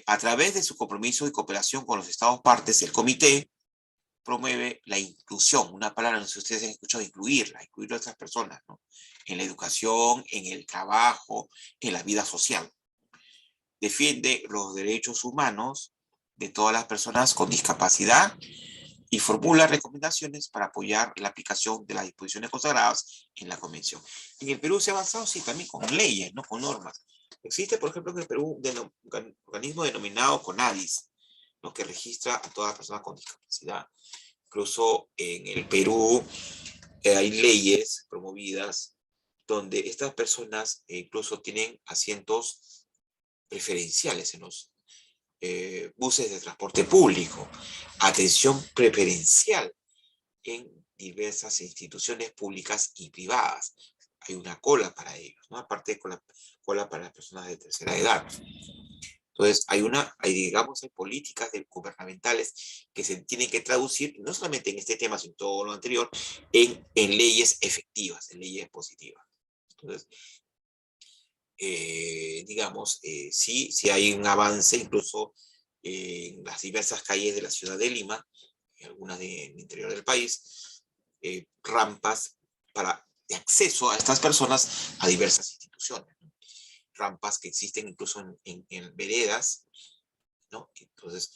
A través de su compromiso y cooperación con los estados partes, el comité promueve la inclusión, una palabra que ustedes han escuchado, incluir a otras personas, ¿no? En la educación, en el trabajo, en la vida social. Defiende los derechos humanos de todas las personas con discapacidad y formula recomendaciones para apoyar la aplicación de las disposiciones consagradas en la Convención. En el Perú se ha avanzado, sí, también con leyes, ¿no? Con normas. Existe, por ejemplo, en el Perú un organismo denominado CONADIS, ¿no? Que registra a todas las personas con discapacidad. Incluso en el Perú hay leyes promovidas donde estas personas incluso tienen asientos preferenciales en los buses de transporte público, atención preferencial en diversas instituciones públicas y privadas. Hay una cola para ellos, ¿no? Aparte de cola para las personas de tercera edad. Entonces, digamos, hay políticas gubernamentales que se tienen que traducir, no solamente en este tema, sino en todo lo anterior, en leyes efectivas, en leyes positivas. Entonces, digamos, sí hay un avance, incluso en las diversas calles de la ciudad de Lima, en algunas del interior del país, rampas de acceso a estas personas a diversas instituciones, ¿no? Rampas que existen incluso en veredas, ¿no? Entonces,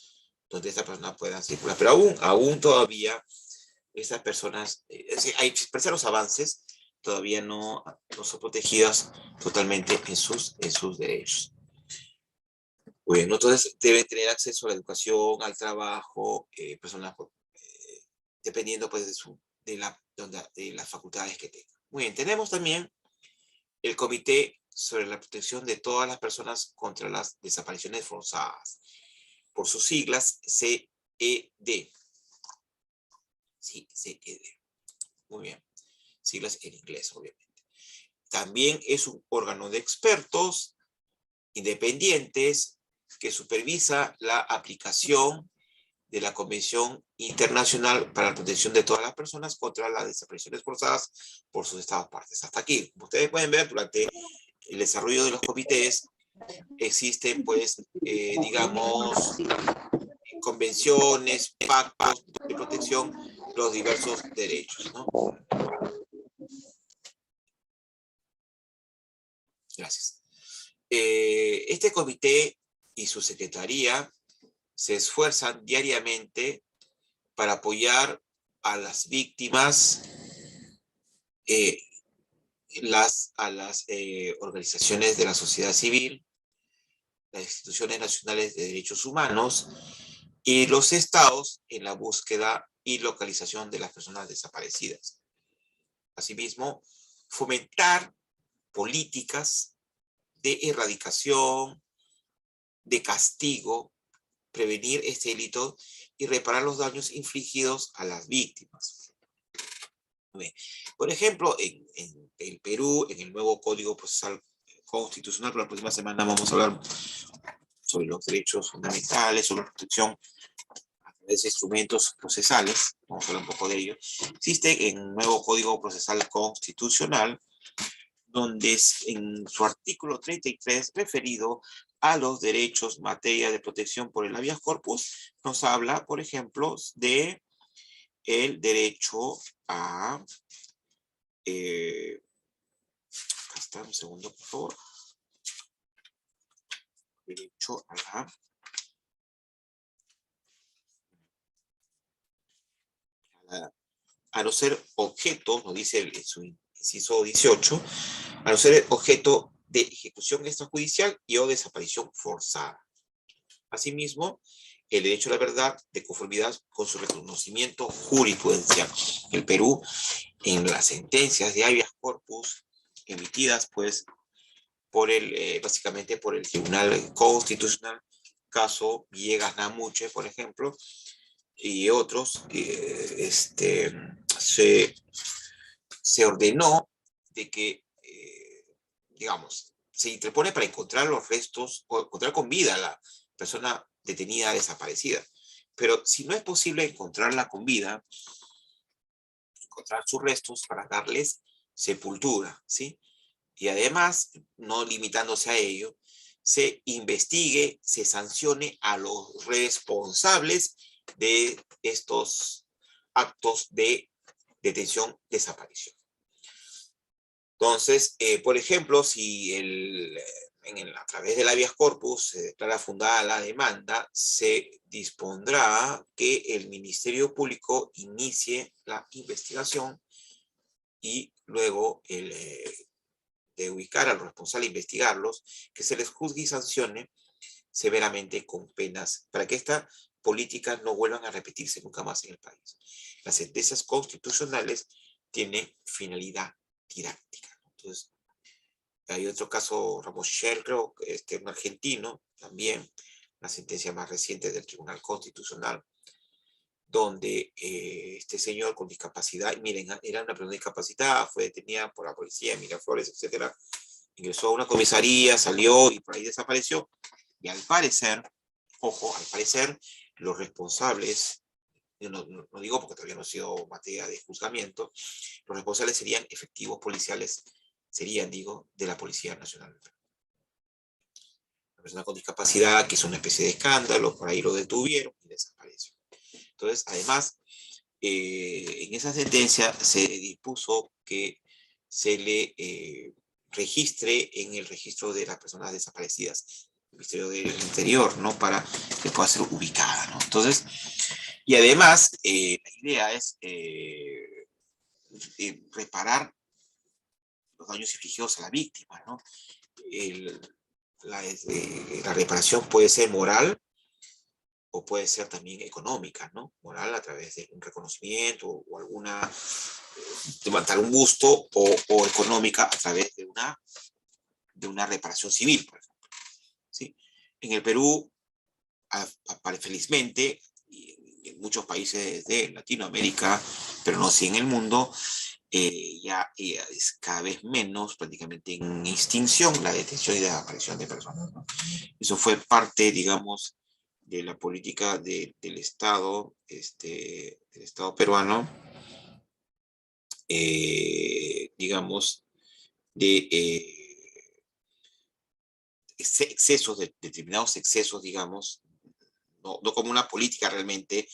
donde estas personas puedan circular. Pero aún todavía estas personas, hay los avances, todavía no son protegidas totalmente en sus derechos. Bueno, entonces deben tener acceso a la educación, al trabajo, personas, dependiendo pues de las facultades que tengan. Muy bien, tenemos también el Comité sobre la Protección de todas las personas contra las desapariciones forzadas, por sus siglas CED. Sí, CED. Muy bien. Siglas en inglés, obviamente. También es un órgano de expertos independientes que supervisa la aplicación de la Convención Internacional para la Protección de todas las personas contra las desapariciones forzadas por sus estados partes. Hasta aquí, como ustedes pueden ver, durante el desarrollo de los comités existen, pues, digamos, convenciones, pactos de protección de los diversos derechos, ¿no? Gracias. Este comité y su secretaría se esfuerzan diariamente para apoyar a las víctimas, a las organizaciones de la sociedad civil, las instituciones nacionales de derechos humanos y los estados en la búsqueda y localización de las personas desaparecidas. Asimismo, fomentar políticas de erradicación, de castigo, prevenir este delito y reparar los daños infligidos a las víctimas. Por ejemplo, en el Perú, en el nuevo Código Procesal Constitucional, por la próxima semana vamos a hablar sobre los derechos fundamentales, sobre la protección a través de instrumentos procesales, vamos a hablar un poco de ello. Existe en el nuevo Código Procesal Constitucional, donde en su artículo 33, referido a los derechos en materia de protección por el habeas corpus, nos habla, por ejemplo, de el derecho a... acá está, un segundo, por favor. Derecho a no ser objeto, nos dice en su inciso 18, a no ser objeto de ejecución extrajudicial y o desaparición forzada. Asimismo, el derecho a la verdad de conformidad con su reconocimiento jurisprudencial. El Perú, en las sentencias de habeas corpus emitidas, pues, por básicamente por el Tribunal Constitucional, caso Villegas Namuche, por ejemplo, y otros, se ordenó de que, digamos, se interpone para encontrar los restos, o encontrar con vida a la persona detenida desaparecida. Pero si no es posible encontrarla con vida, encontrar sus restos para darles sepultura, ¿sí? Y además, no limitándose a ello, se investigue, se sancione a los responsables de estos actos de detención, desaparición. Entonces, por ejemplo, si a través del habeas corpus se declara fundada la demanda, se dispondrá que el Ministerio Público inicie la investigación y luego de ubicar a los responsables, investigarlos, que se les juzgue y sancione severamente con penas para que estas políticas no vuelvan a repetirse nunca más en el país. Las sentencias constitucionales tienen finalidad didáctica. Entonces, hay otro caso, Ramos Shell, creo, un argentino, también, la sentencia más reciente del Tribunal Constitucional, donde este señor con discapacidad, y miren, era una persona discapacitada, fue detenida por la policía de Miraflores, etcétera, ingresó a una comisaría, salió y por ahí desapareció, y al parecer, ojo, al parecer, los responsables, yo no digo porque todavía no ha sido materia de juzgamiento, los responsables serían efectivos policiales, de la Policía Nacional. La persona con discapacidad que hizo una especie de escándalo, por ahí lo detuvieron y desapareció. Entonces, además, en esa sentencia se dispuso que se le registre en el registro de las personas desaparecidas, el Ministerio del Interior, ¿no? Para que pueda ser ubicada, ¿no? Entonces, y además, la idea es reparar los daños infligidos a la víctima, ¿no? La reparación puede ser moral o puede ser también económica, ¿no? Moral a través de un reconocimiento o alguna, levantar un busto, o económica a través de una reparación civil, por ejemplo, ¿sí? En el Perú, felizmente, y en muchos países de Latinoamérica, pero no así en el mundo, es cada vez menos, prácticamente en extinción, la detención y desaparición de personas, ¿no? Eso fue parte, digamos, de la política del Estado, del Estado peruano, digamos, de excesos, de determinados excesos, digamos, no como una política realmente,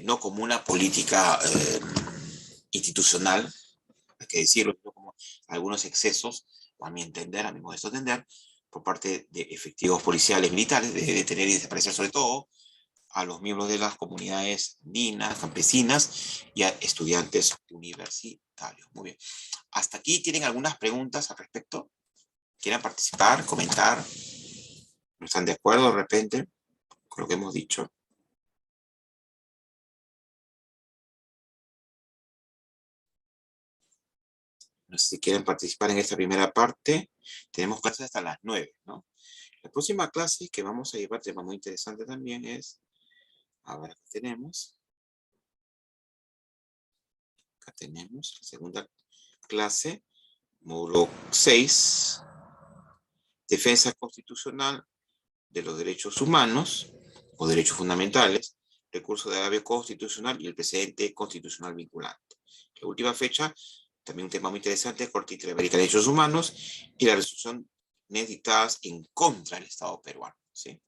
no como una política institucional, hay que decirlo, sino como algunos excesos, a mi entender, a mi modesto entender, por parte de efectivos policiales militares, de detener y desaparecer sobre todo a los miembros de las comunidades andinas, campesinas y a estudiantes universitarios. Muy bien. ¿Hasta aquí tienen algunas preguntas al respecto? ¿Quieren participar, comentar? ¿No están de acuerdo de repente con lo que hemos dicho? No sé si quieren participar en esta primera parte. Tenemos clases hasta las 9, ¿no? La próxima clase que vamos a llevar, tema muy interesante también es, a ver, acá tenemos la segunda clase, módulo 6, defensa constitucional de los derechos humanos o derechos fundamentales, recurso de agravio constitucional y el precedente constitucional vinculante. La última fecha, también un tema muy interesante, Corte Interamericana de Derechos Humanos y la resolución dictadas en contra del Estado peruano, ¿sí?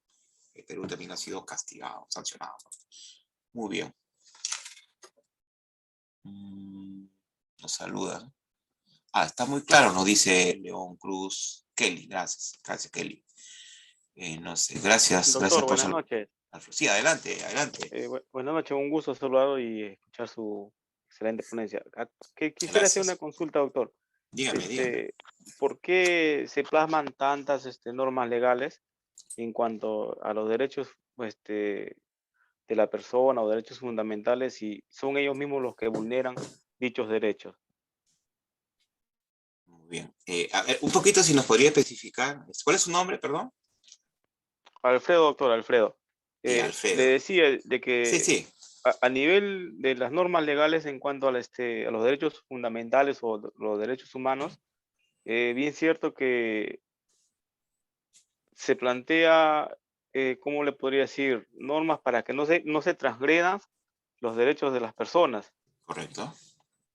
El Perú también ha sido castigado, sancionado. Muy bien. Nos saluda. Está muy claro, nos dice León Cruz. Kelly, gracias. Gracias, Kelly. No sé, gracias. Doctor, Gracias por buenas saludar. noches. Sí, adelante, adelante. Buenas noches, un gusto saludarlo y escuchar su excelente ponencia. Quisiera hacer Gracias. una consulta, doctor. Dígame. ¿Por qué se plasman tantas normas legales en cuanto a los derechos de la persona o derechos fundamentales y son ellos mismos los que vulneran dichos derechos? Muy bien. A ver, un poquito si nos podría especificar. ¿Cuál es su nombre, perdón? Alfredo, doctor, Alfredo. Sí, Le Alfredo. decía de que Sí. a nivel de las normas legales en cuanto a los derechos fundamentales o los derechos humanos, bien cierto que se plantea, ¿cómo le podría decir? Normas para que no se transgredan los derechos de las personas. Correcto.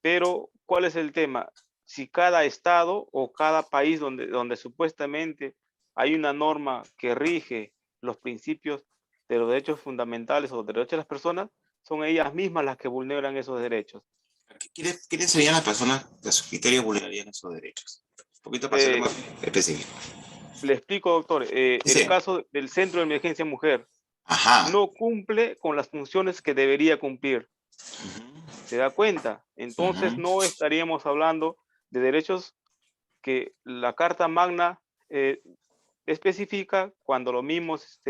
Pero, ¿cuál es el tema? Si cada estado o cada país donde supuestamente hay una norma que rige los principios de los derechos fundamentales o derechos de las personas, son ellas mismas las que vulneran esos derechos. ¿Quiénes serían las personas que a su criterio vulnerarían esos derechos? Un poquito para ser Eh, más específico. Le explico, doctor. El Sí. caso del Centro de Emergencia Mujer Ajá. no cumple con las funciones que debería cumplir. Ujú. ¿Se da cuenta? Entonces Ujú. no estaríamos hablando de derechos que la Carta Magna especifica cuando los mismos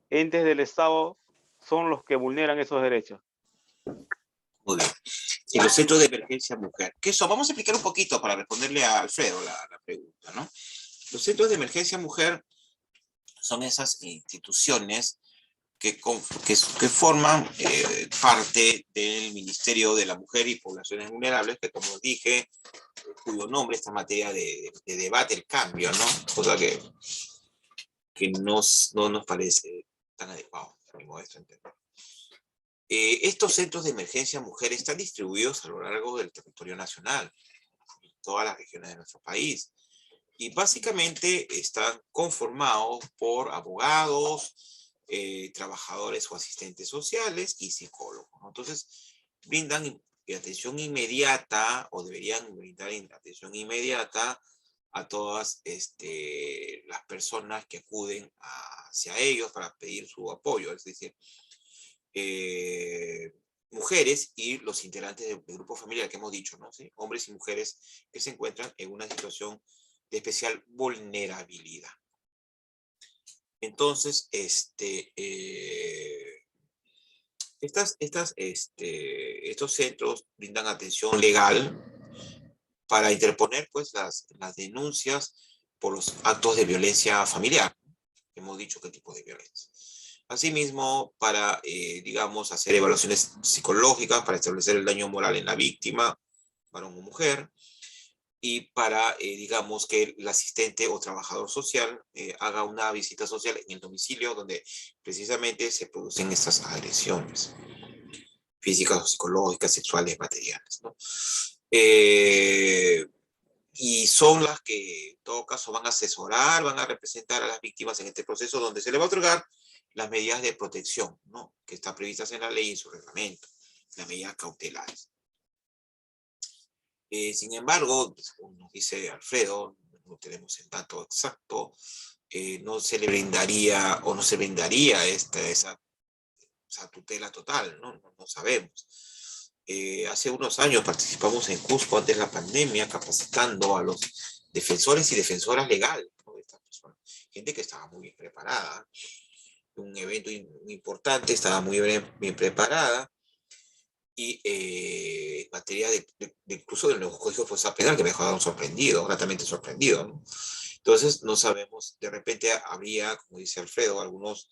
entes del Estado son los que vulneran esos derechos. Muy bien. Y los centros de emergencia mujer. ¿Qué son? Vamos a explicar un poquito para responderle a Alfredo la pregunta, ¿no? Los centros de emergencia mujer son esas instituciones que forman parte del Ministerio de la Mujer y Poblaciones Vulnerables, que como dije, cuyo nombre esta materia de debate, el cambio, ¿no? Cosa que no nos parece tan adecuado, a mi modesto entender. Estos centros de emergencia mujer están distribuidos a lo largo del territorio nacional, en todas las regiones de nuestro país. Y básicamente están conformados por abogados, trabajadores o asistentes sociales y psicólogos, ¿no? Entonces, brindan atención inmediata o deberían brindar atención inmediata a todas las personas que acuden hacia ellos para pedir su apoyo, es decir, mujeres y los integrantes del grupo familiar que hemos dicho, ¿no? ¿Sí? Hombres y mujeres que se encuentran en una situación de especial vulnerabilidad. Entonces, estos centros brindan atención legal para interponer pues, las denuncias por los actos de violencia familiar. Hemos dicho qué tipo de violencia. Asimismo, para, digamos, hacer evaluaciones psicológicas, para establecer el daño moral en la víctima, varón o mujer, y para, digamos, que el asistente o trabajador social haga una visita social en el domicilio donde precisamente se producen estas agresiones físicas o psicológicas, sexuales, materiales, ¿no? Y son las que en todo caso van a asesorar, van a representar a las víctimas en este proceso donde se les va a otorgar las medidas de protección, ¿no? Que están previstas en la ley y en su reglamento, las medidas cautelares. Sin embargo, como nos dice Alfredo, no tenemos el dato exacto, no se le brindaría o no se brindaría esa tutela total, ¿no? No sabemos. Hace unos años participamos en Cusco antes de la pandemia, capacitando a los defensores y defensoras legales, ¿no? De estas personas. Gente que estaba muy bien preparada. Un evento importante, estaba muy bien preparada. Y en materia incluso de los códigos procesales penal, que me dejaron sorprendido, gratamente sorprendido, ¿no? Entonces, no sabemos, de repente habría, como dice Alfredo, algunos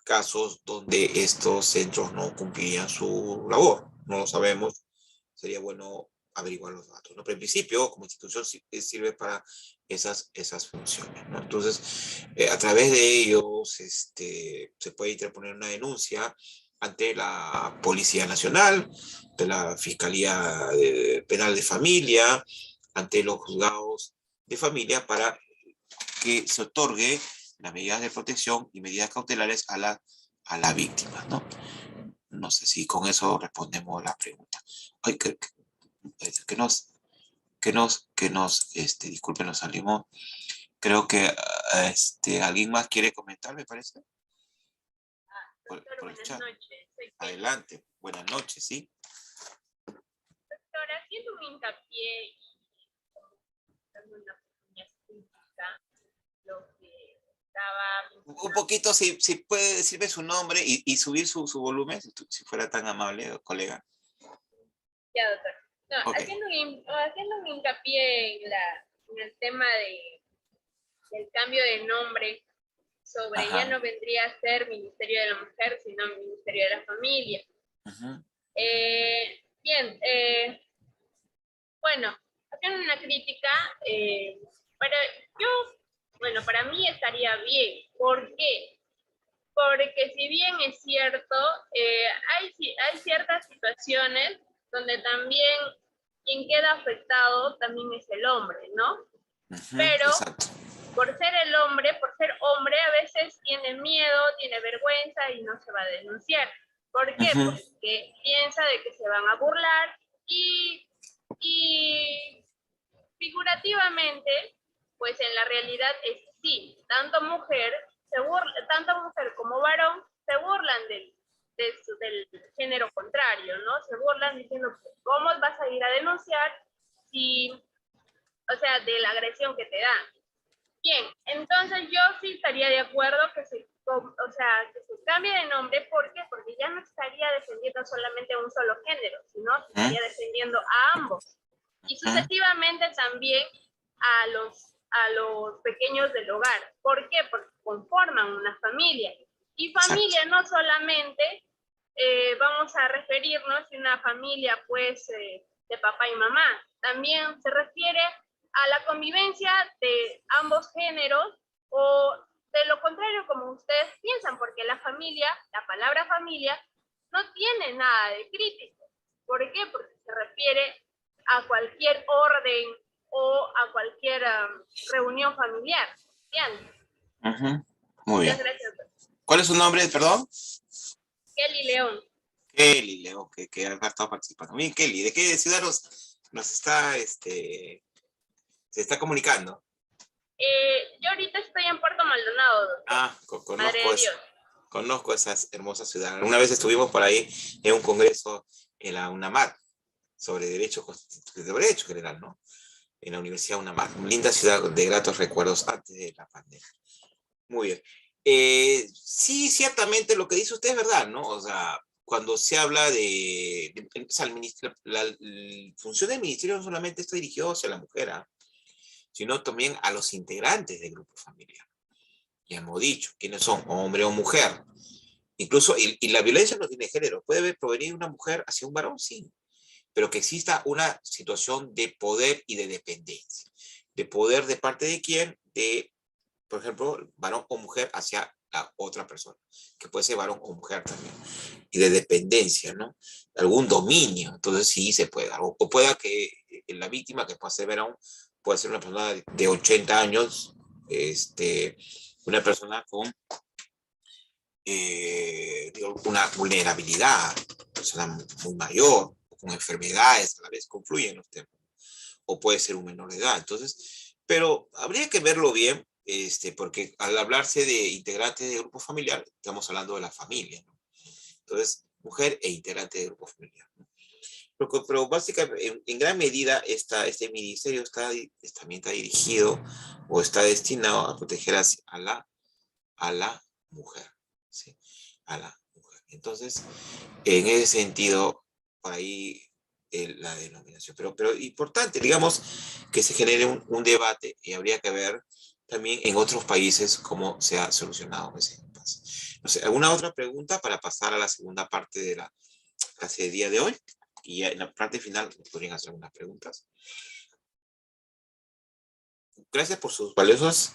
casos donde estos centros no cumplirían su labor. No lo sabemos, sería bueno averiguar los datos, ¿no? Pero en principio, como institución, sirve para esas funciones, ¿no? Entonces, a través de ellos se puede interponer una denuncia ante la Policía Nacional, ante la Fiscalía Penal de Familia, ante los juzgados de familia para que se otorgue las medidas de protección y medidas cautelares a la víctima, ¿no? No sé si con eso respondemos la pregunta. Ay, disculpen, nos salimos. Creo que alguien más quiere comentar, me parece. Doctor, Por el buenas chat. noches. Soy Kelly. Adelante, buenas noches, ¿sí? Doctor, haciendo un hincapié y dando una pequeña crítica, lo que estaba... Un poquito, si puede decirme su nombre y subir su volumen, si fuera tan amable, colega. Ya, doctor. No, Okay. haciendo un hincapié en el tema del cambio de nombre, sobre Ajá. ya no vendría a ser Ministerio de la Mujer, sino Ministerio de la Familia. Uh-huh. Bien, bueno, haciendo una crítica, para mí estaría bien. ¿Por qué? Porque si bien es cierto, hay ciertas situaciones donde también quien queda afectado también es el hombre, ¿no? Uh-huh. Pero Exacto. por ser el hombre, por ser hombre, a veces tiene miedo, tiene vergüenza y no se va a denunciar. ¿Por qué? Uh-huh. Porque piensa de que se van a burlar y figurativamente, pues en la realidad es que sí, tanto mujer como varón se burlan del género contrario, ¿no? Se burlan diciendo, ¿cómo vas a ir a denunciar de la agresión que te dan? Bien, entonces yo sí estaría de acuerdo que se cambie de nombre. ¿Por qué? Porque ya no estaría defendiendo solamente a un solo género, sino estaría defendiendo a ambos. Y sucesivamente también a los pequeños del hogar. ¿Por qué? Porque conforman una familia. Y familia no solamente vamos a referirnos a una familia pues de papá y mamá. También se refiere a la convivencia de ambos géneros o de lo contrario como ustedes piensan, porque la palabra familia no tiene nada de crítico. ¿Por qué? Porque se refiere a cualquier orden o a cualquier reunión familiar. ¿Bien? Uh-huh. Muy bien. Muchas gracias. ¿Cuál es su nombre, perdón? Kelly León. Kelly León, que ha estado participando. Bien, Kelly, ¿de qué ciudad nos está, se está comunicando? Yo ahorita estoy en Puerto Maldonado. Conozco esa hermosa ciudad. Una vez estuvimos por ahí en un congreso en la UNAMAR sobre derecho general, ¿no? En la Universidad UNAMAR. Una linda ciudad de gratos recuerdos antes de la pandemia. Muy bien. Sí, ciertamente lo que dice usted es verdad, ¿no? O sea, cuando se habla la función del ministerio no solamente está dirigida hacia la mujer, sino también a los integrantes del grupo familiar. Ya hemos dicho, quiénes son, hombre o mujer. Incluso, y la violencia no tiene género. ¿Puede provenir una mujer hacia un varón? Sí. pero que exista una situación de poder y de dependencia. De poder de parte de quién, de, por ejemplo, varón o mujer hacia la otra persona, que puede ser varón o mujer también, y de dependencia, ¿no? Algún dominio, entonces sí se puede, o pueda que la víctima, que pueda ser varón, puede ser una persona de 80 años, una persona con una vulnerabilidad, una persona muy mayor, con enfermedades, a la vez confluyen los temas, o puede ser un menor de edad, entonces, pero habría que verlo bien, porque al hablarse de integrantes de grupo familiar, estamos hablando de la familia, ¿no? Entonces, mujer e integrante de grupo familiar, ¿no? Pero básicamente, en gran medida, este ministerio también está dirigido o está destinado a proteger a la mujer, ¿sí? A la mujer. Entonces, en ese sentido, por ahí la denominación. Pero importante, digamos, que se genere un debate y habría que ver también en otros países cómo se ha solucionado ese impasse. No sé, ¿alguna otra pregunta para pasar a la segunda parte de la clase de día de hoy? Y ya en la parte final podrían hacer algunas preguntas. Gracias por sus valiosas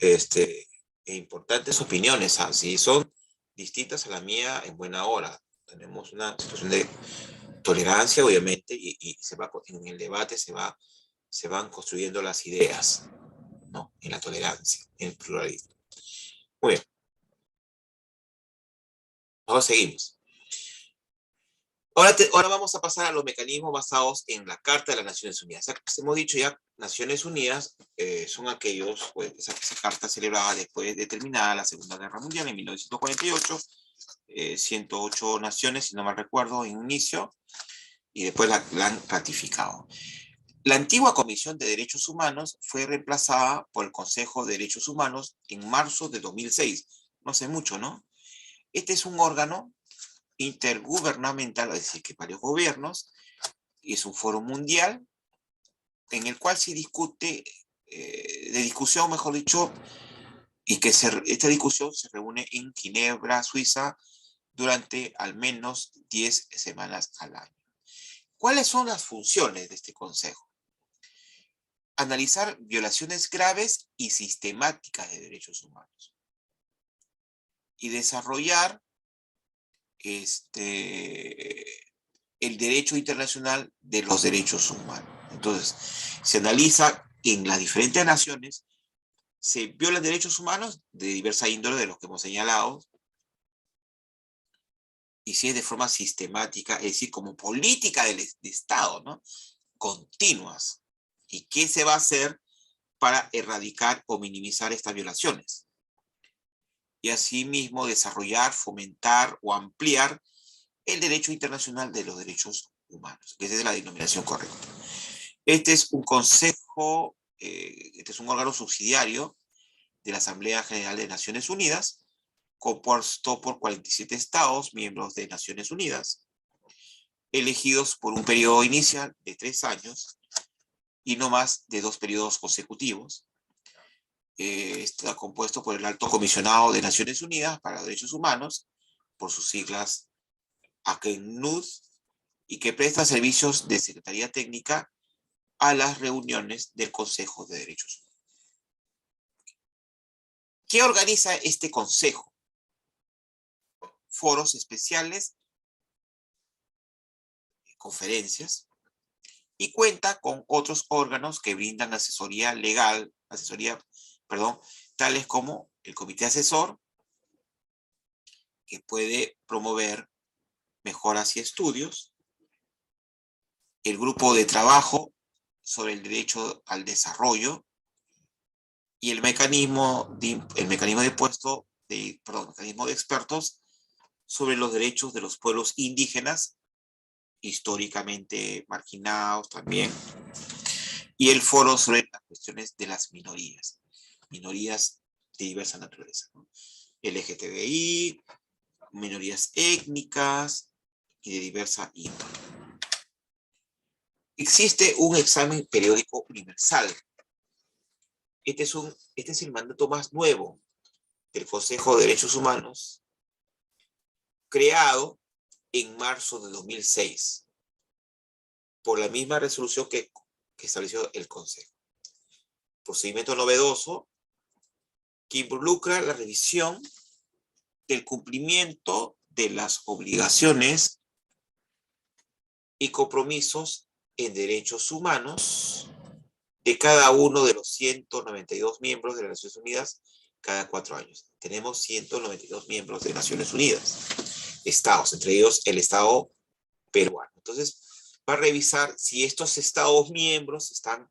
e importantes opiniones. Si son distintas a la mía, en buena hora. Tenemos una situación de tolerancia, obviamente, y en el debate se van construyendo las ideas, ¿no? En la tolerancia, en el pluralismo. Muy bien. Ahora seguimos. Ahora vamos a pasar a los mecanismos basados en la Carta de las Naciones Unidas. Hemos dicho ya, Naciones Unidas son aquellos, pues, esa carta celebrada después de terminada la Segunda Guerra Mundial en 1948, 108 naciones, si no mal recuerdo, en inicio, y después la han ratificado. La antigua Comisión de Derechos Humanos fue reemplazada por el Consejo de Derechos Humanos en marzo de 2006. No hace mucho, ¿no? Este es un órgano intergubernamental, es decir, que varios gobiernos, y es un foro mundial en el cual se discute, de discusión, mejor dicho, y que esta discusión se reúne en Ginebra, Suiza, durante al menos 10 semanas al año. ¿Cuáles son las funciones de este consejo? Analizar violaciones graves y sistemáticas de derechos humanos. Y desarrollar el derecho internacional de los derechos humanos. Entonces, se analiza en las diferentes naciones, se violan derechos humanos de diversa índole de los que hemos señalado, y si es de forma sistemática, es decir, como política de Estado, ¿no? Continuas. ¿Y qué se va a hacer para erradicar o minimizar estas violaciones? Y asimismo desarrollar, fomentar o ampliar el derecho internacional de los derechos humanos, que esa es la denominación correcta. Este es un consejo, este es un órgano subsidiario de la Asamblea General de Naciones Unidas, compuesto por 47 estados, miembros de Naciones Unidas, elegidos por un periodo inicial de 3 años y no más de 2 periodos consecutivos. Está compuesto por el Alto Comisionado de Naciones Unidas para los Derechos Humanos, por sus siglas ACNUD, y que presta servicios de Secretaría Técnica a las reuniones del Consejo de Derechos Humanos. ¿Qué organiza este consejo? Foros especiales, conferencias, y cuenta con otros órganos que brindan asesoría legal, tales como el Comité Asesor, que puede promover mejoras y estudios, el Grupo de Trabajo sobre el Derecho al Desarrollo, y el mecanismo de expertos sobre los derechos de los pueblos indígenas, históricamente marginados también, y el foro sobre las cuestiones de las minorías de diversa naturaleza, ¿no? LGTBI, minorías étnicas y de diversa índole. Existe un examen periódico universal. Este es el mandato más nuevo del Consejo de Derechos Humanos, creado en marzo de 2006. por la misma resolución que estableció el Consejo. Procedimiento novedoso que involucra la revisión del cumplimiento de las obligaciones y compromisos en derechos humanos de cada uno de los 192 miembros de las Naciones Unidas cada 4 años. Tenemos 192 miembros de Naciones Unidas, estados, entre ellos el Estado peruano. Entonces, va a revisar si estos estados miembros están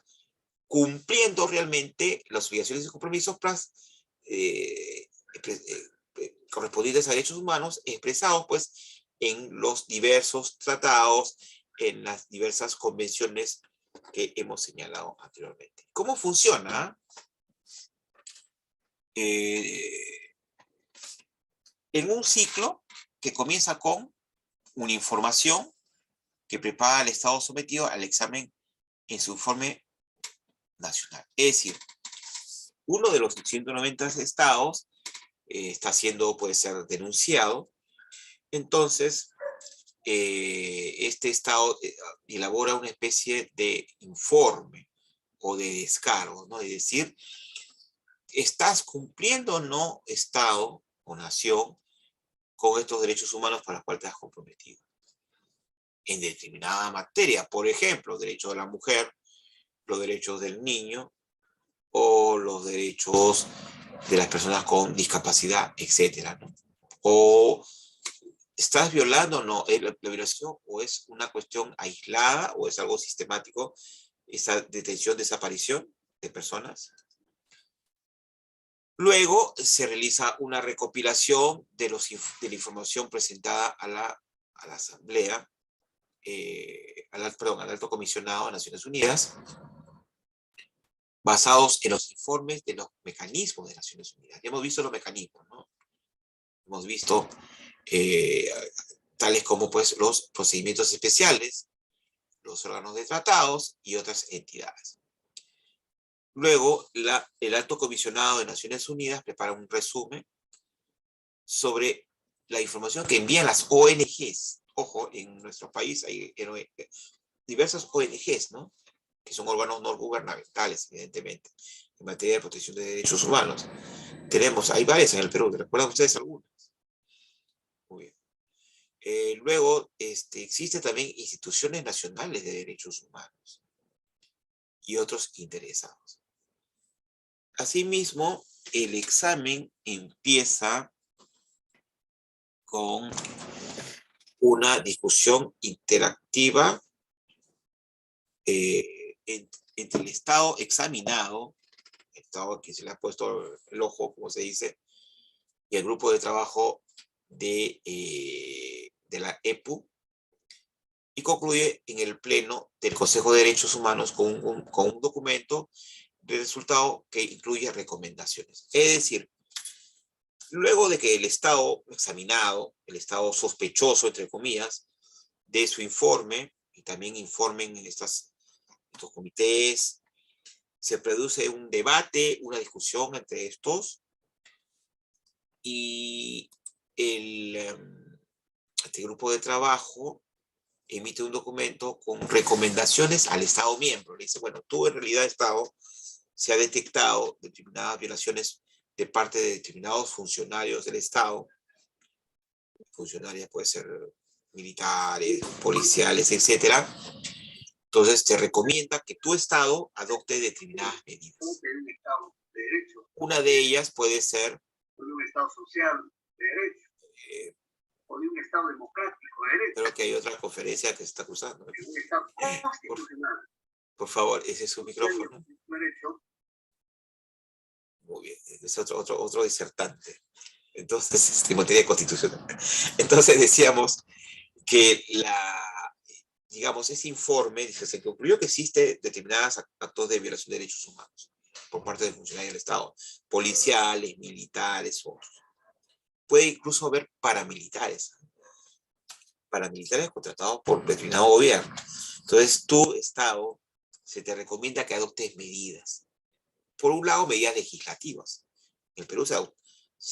cumpliendo realmente las obligaciones y compromisos correspondientes a derechos humanos expresados pues en los diversos tratados, en las diversas convenciones que hemos señalado anteriormente. ¿Cómo funciona? En un ciclo que comienza con una información que prepara el Estado sometido al examen en su informe nacional. Es decir, uno de los 190 estados está siendo, puede ser denunciado, entonces este estado elabora una especie de informe o de descargo, ¿no? Es decir, ¿estás cumpliendo o no, estado o nación, con estos derechos humanos para los cuales te has comprometido? En determinada materia, por ejemplo, derechos de la mujer, los derechos del niño, o los derechos de las personas con discapacidad, etcétera, ¿no? O ¿estás violando o no? ¿La violación o es una cuestión aislada o es algo sistemático, esa detención, desaparición de personas? Luego se realiza una recopilación de la información presentada a la Asamblea, al Alto Comisionado de Naciones Unidas, basados en los informes de los mecanismos de Naciones Unidas. Ya hemos visto los mecanismos, ¿no? Hemos visto tales como pues, los procedimientos especiales, los órganos de tratados y otras entidades. Luego, el Alto Comisionado de Naciones Unidas prepara un resumen sobre la información que envían las ONGs. Ojo, en nuestro país hay diversas ONGs, ¿no? Que son órganos no gubernamentales, evidentemente, en materia de protección de derechos humanos. Hay varias en el Perú, ¿recuerdan ustedes algunas? Muy bien. Luego, existen también instituciones nacionales de derechos humanos y otros interesados. Asimismo, el examen empieza con una discusión interactiva entre el Estado examinado, el Estado a quien se le ha puesto el ojo, como se dice, y el grupo de trabajo de la EPU, y concluye en el Pleno del Consejo de Derechos Humanos con un documento de resultado que incluye recomendaciones. Es decir, luego de que el Estado examinado, el Estado sospechoso, entre comillas, dé su informe, y también informen en estos comités, se produce un debate, una discusión entre estos, y este grupo de trabajo emite un documento con recomendaciones al Estado miembro. Le dice, bueno, tú en realidad, Estado, se ha detectado determinadas violaciones de parte de determinados funcionarios del Estado. Funcionarios pueden ser militares, policiales, etc. Entonces te recomienda que tu Estado adopte determinadas medidas. Una de ellas puede ser un Estado social de derecho, o de un Estado democrático de derecho. Creo que hay otra conferencia que se está cruzando. De un Estado constitucional. Por favor, ese es su micrófono. Derecho. Muy bien, es otro disertante. Entonces, en materia constitucional. Entonces decíamos que digamos, ese informe dice, se concluyó que existe determinados actos de violación de derechos humanos por parte de funcionarios del Estado, policiales, militares, otros. Puede incluso haber paramilitares contratados por determinado gobierno. Entonces, tu Estado se te recomienda que adoptes medidas. Por un lado, medidas legislativas. En el Perú se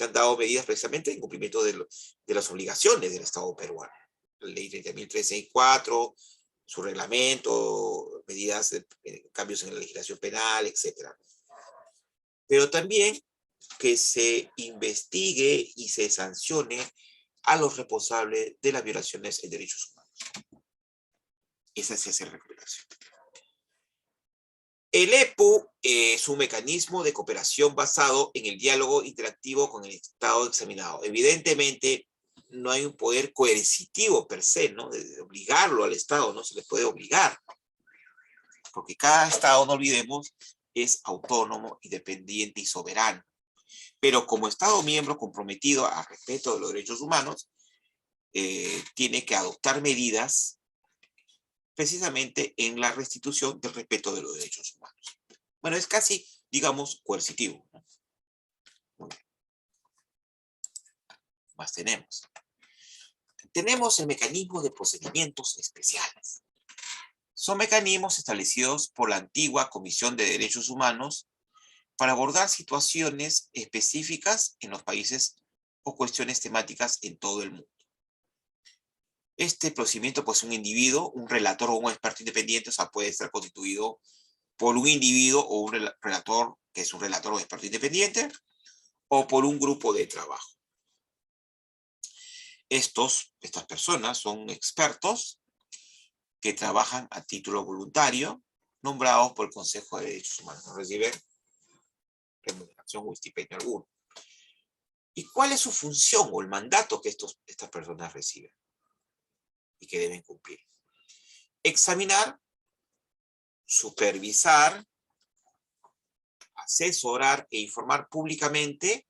han dado medidas precisamente en cumplimiento de las obligaciones del Estado peruano. La ley 30.364 su reglamento, medidas, cambios en la legislación penal, etc. Pero también que se investigue y se sancione a los responsables de las violaciones de derechos humanos. Esa es la recomendación. El EPU es un mecanismo de cooperación basado en el diálogo interactivo con el Estado examinado. Evidentemente, no hay un poder coercitivo per se, ¿no? De obligarlo al Estado, no se le puede obligar. Porque cada Estado, no olvidemos, es autónomo, independiente y soberano. Pero como Estado miembro comprometido al respeto de los derechos humanos, tiene que adoptar medidas precisamente en la restitución del respeto de los derechos humanos. Bueno, es casi, digamos, coercitivo, ¿no? Muy bien. Más tenemos. Tenemos el mecanismo de procedimientos especiales. Son mecanismos establecidos por la antigua Comisión de Derechos Humanos para abordar situaciones específicas en los países o cuestiones temáticas en todo el mundo. Este procedimiento, pues un individuo, un relator o un experto independiente, o sea, puede estar constituido por un individuo o un relator, que es un relator o experto independiente, o por un grupo de trabajo. Estas personas son expertos que trabajan a título voluntario, nombrados por el Consejo de Derechos Humanos. No reciben remuneración o estipendio alguno. ¿Y cuál es su función o el mandato que estas personas reciben y que deben cumplir? Examinar, supervisar, asesorar e informar públicamente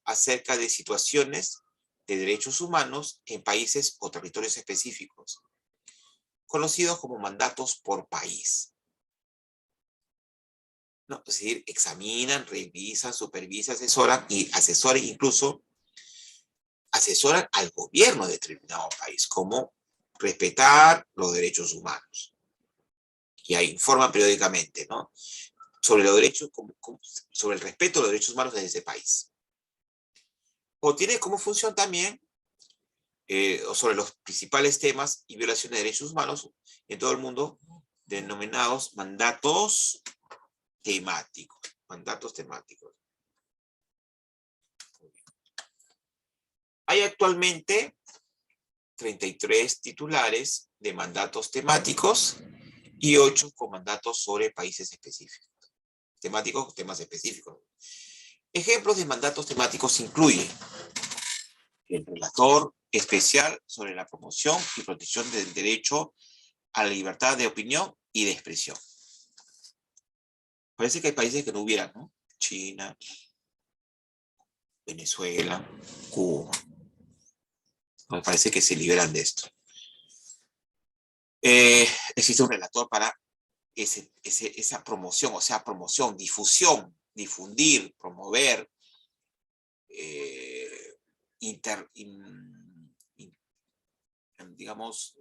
acerca de situaciones de derechos humanos en países o territorios específicos, conocidos como mandatos por país. No, es decir, examinan, revisan, supervisan, asesoran y asesoran, incluso asesoran al gobierno de determinado país, como respetar los derechos humanos. Y ahí informan periódicamente, ¿no? Sobre los derechos, sobre el respeto de los derechos humanos en ese país. O tiene como función también sobre los principales temas y violaciones de derechos humanos en todo el mundo, denominados mandatos temáticos. Mandatos temáticos. Hay actualmente 33 titulares de mandatos temáticos y 8 con mandatos sobre países específicos. Temáticos, temas específicos. Ejemplos de mandatos temáticos incluyen el relator especial sobre la promoción y protección del derecho a la libertad de opinión y de expresión. Parece que hay países que no hubieran, ¿no? China, Venezuela, Cuba. Me parece que se liberan de esto. Existe un relator para esa promoción, o sea, promoción, difusión, difundir, promover, digamos,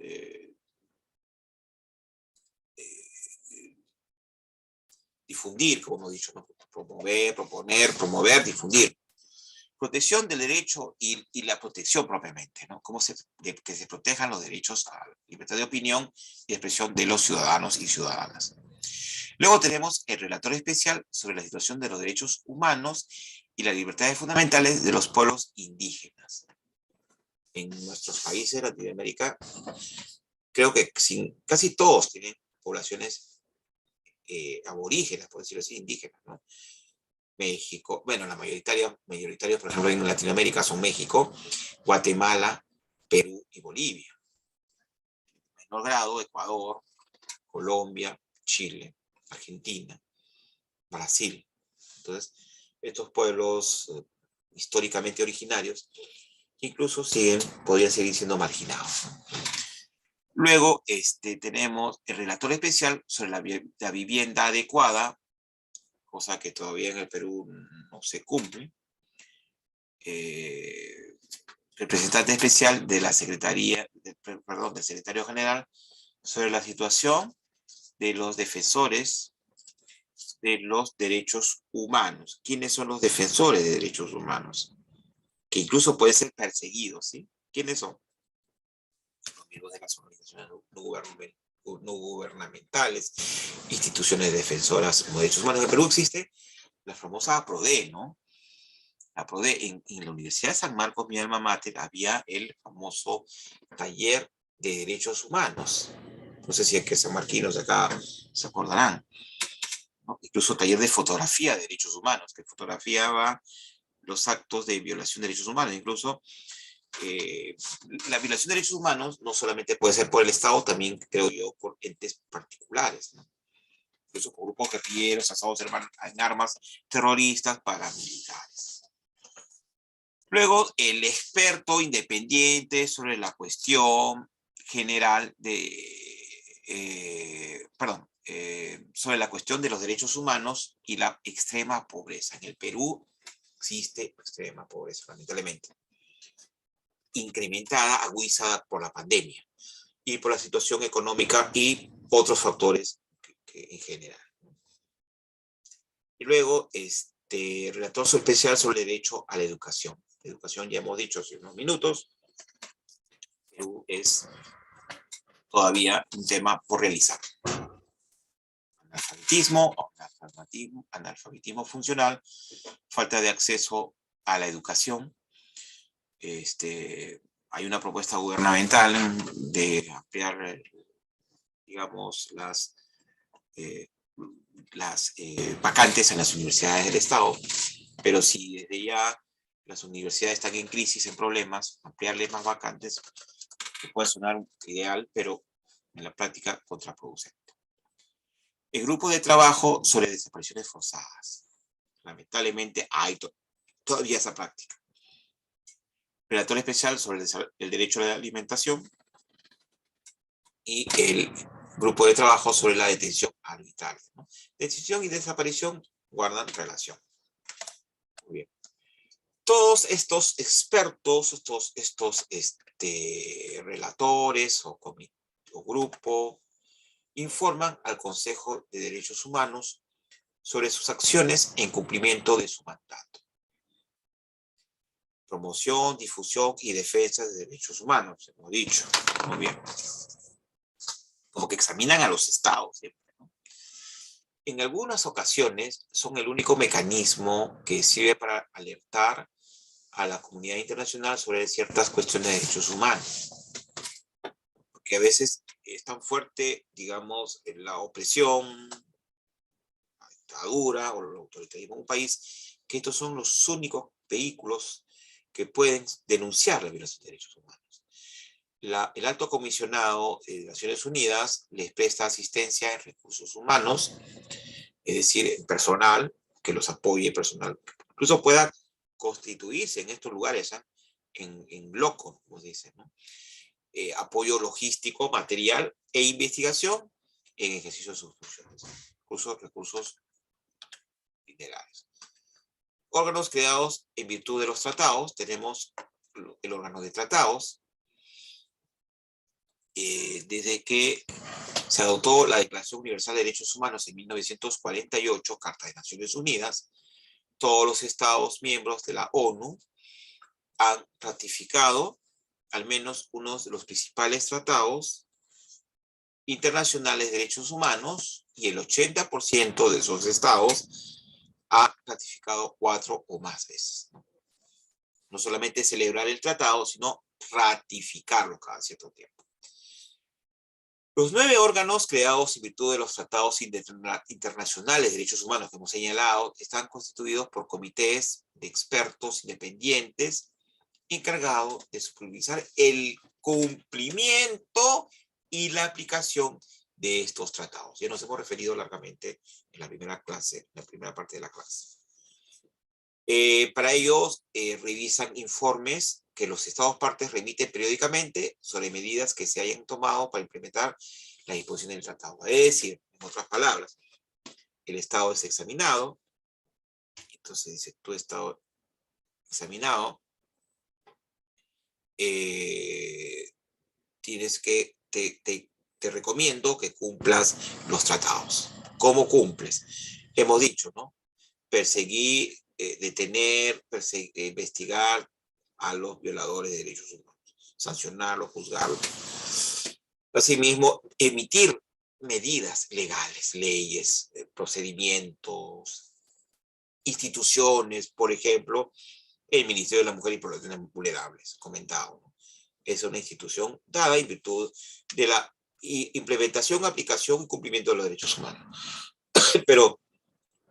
difundir, como hemos dicho, ¿no? Promover, proponer, promover, difundir. Protección del derecho y la protección propiamente, ¿no? Que se protejan los derechos a la libertad de opinión y expresión de los ciudadanos y ciudadanas. Luego tenemos el relator especial sobre la situación de los derechos humanos y las libertades fundamentales de los pueblos indígenas. En nuestros países de Latinoamérica, creo que casi todos tienen poblaciones aborígenas, por decirlo así, indígenas, ¿no? México, bueno, la mayoritarios, por ejemplo, en Latinoamérica son México, Guatemala, Perú y Bolivia. En menor grado, Ecuador, Colombia, Chile, Argentina, Brasil. Entonces, estos pueblos históricamente originarios, incluso podrían seguir siendo marginados. Luego tenemos el relator especial sobre la vivienda adecuada, cosa que todavía en el Perú no se cumple. Representante especial de la Secretaría, del Secretario General sobre la situación de los defensores de los derechos humanos. ¿Quiénes son los defensores de derechos humanos? Que incluso pueden ser perseguidos, ¿sí? ¿Quiénes son? Los miembros de las organizaciones no gubernamentales. no gubernamentales, instituciones defensoras de derechos humanos. En Perú existe la famosa APRODE, ¿no? La APRODE, en la Universidad de San Marcos, mi alma mater, había el famoso taller de derechos humanos. No sé si es que sanmarquinos de acá se acordarán, ¿no? Incluso taller de fotografía de derechos humanos, que fotografiaba los actos de violación de derechos humanos. Incluso la violación de derechos humanos no solamente puede ser por el Estado, también creo yo por entes particulares, ¿no? Incluso por grupos guerrilleros asados en armas terroristas paramilitares. Luego, el experto independiente sobre la cuestión general sobre la cuestión de los derechos humanos y la extrema pobreza. En el Perú existe extrema pobreza, lamentablemente, incrementada, agudizada por la pandemia y por la situación económica y otros factores que en general. Y luego, relator especial sobre el derecho a la educación. La educación, ya hemos dicho hace unos minutos, es todavía un tema por realizar. Analfabetismo funcional, falta de acceso a la educación. Hay una propuesta gubernamental de ampliar, digamos, las vacantes en las universidades del Estado, pero si desde ya las universidades están en crisis, en problemas, ampliarle más vacantes, que puede sonar ideal, pero en la práctica contraproducente. El grupo de trabajo sobre desapariciones forzadas. Lamentablemente hay todavía esa práctica. Relator especial sobre el derecho a la alimentación y el grupo de trabajo sobre la detención arbitraria, ¿no? Detención y desaparición guardan relación. Muy bien. Todos estos expertos, estos relatores o grupo, informan al Consejo de Derechos Humanos sobre sus acciones en cumplimiento de su mandato. Promoción, difusión y defensa de derechos humanos, hemos dicho. Muy bien. Como que examinan a los estados siempre, ¿no? En algunas ocasiones son el único mecanismo que sirve para alertar a la comunidad internacional sobre ciertas cuestiones de derechos humanos. Porque a veces es tan fuerte, digamos, la opresión, la dictadura o el autoritarismo en un país, que estos son los únicos vehículos que pueden denunciar la violación de derechos humanos. El Alto Comisionado de Naciones Unidas les presta asistencia en recursos humanos, es decir, en personal, que los apoye, personal, incluso pueda constituirse en estos lugares, ¿eh? en bloco, como dicen, ¿no? Apoyo logístico, material e investigación en ejercicio de sus funciones, incluso recursos minerales. Órganos creados en virtud de los tratados, tenemos el órgano de tratados, desde que se adoptó la Declaración Universal de Derechos Humanos en 1948, Carta de Naciones Unidas, todos los estados miembros de la ONU han ratificado al menos uno de los principales tratados internacionales de derechos humanos y el 80% de esos estados ha ratificado 4 o más veces. No solamente celebrar el tratado, sino ratificarlo cada cierto tiempo. Los 9 órganos creados en virtud de los tratados internacionales de derechos humanos que hemos señalado están constituidos por comités de expertos independientes encargados de supervisar el cumplimiento y la aplicación de estos tratados. Ya nos hemos referido largamente en la primera clase, en la primera parte de la clase. Para ellos revisan informes que los estados partes remiten periódicamente sobre medidas que se hayan tomado para implementar la disposición del tratado. Es decir, en otras palabras, el estado es examinado, entonces dice, tu estado examinado, tienes que, te recomiendo que cumplas los tratados. ¿Cómo cumples? Hemos dicho, ¿no? Perseguir, detener, investigar a los violadores de derechos humanos, sancionarlos, juzgarlos. Asimismo, emitir medidas legales, leyes, procedimientos, instituciones, por ejemplo, el Ministerio de la Mujer y Poblaciones Vulnerables, comentado, ¿no? Es una institución dada en virtud de la implementación, aplicación y cumplimiento de los derechos humanos.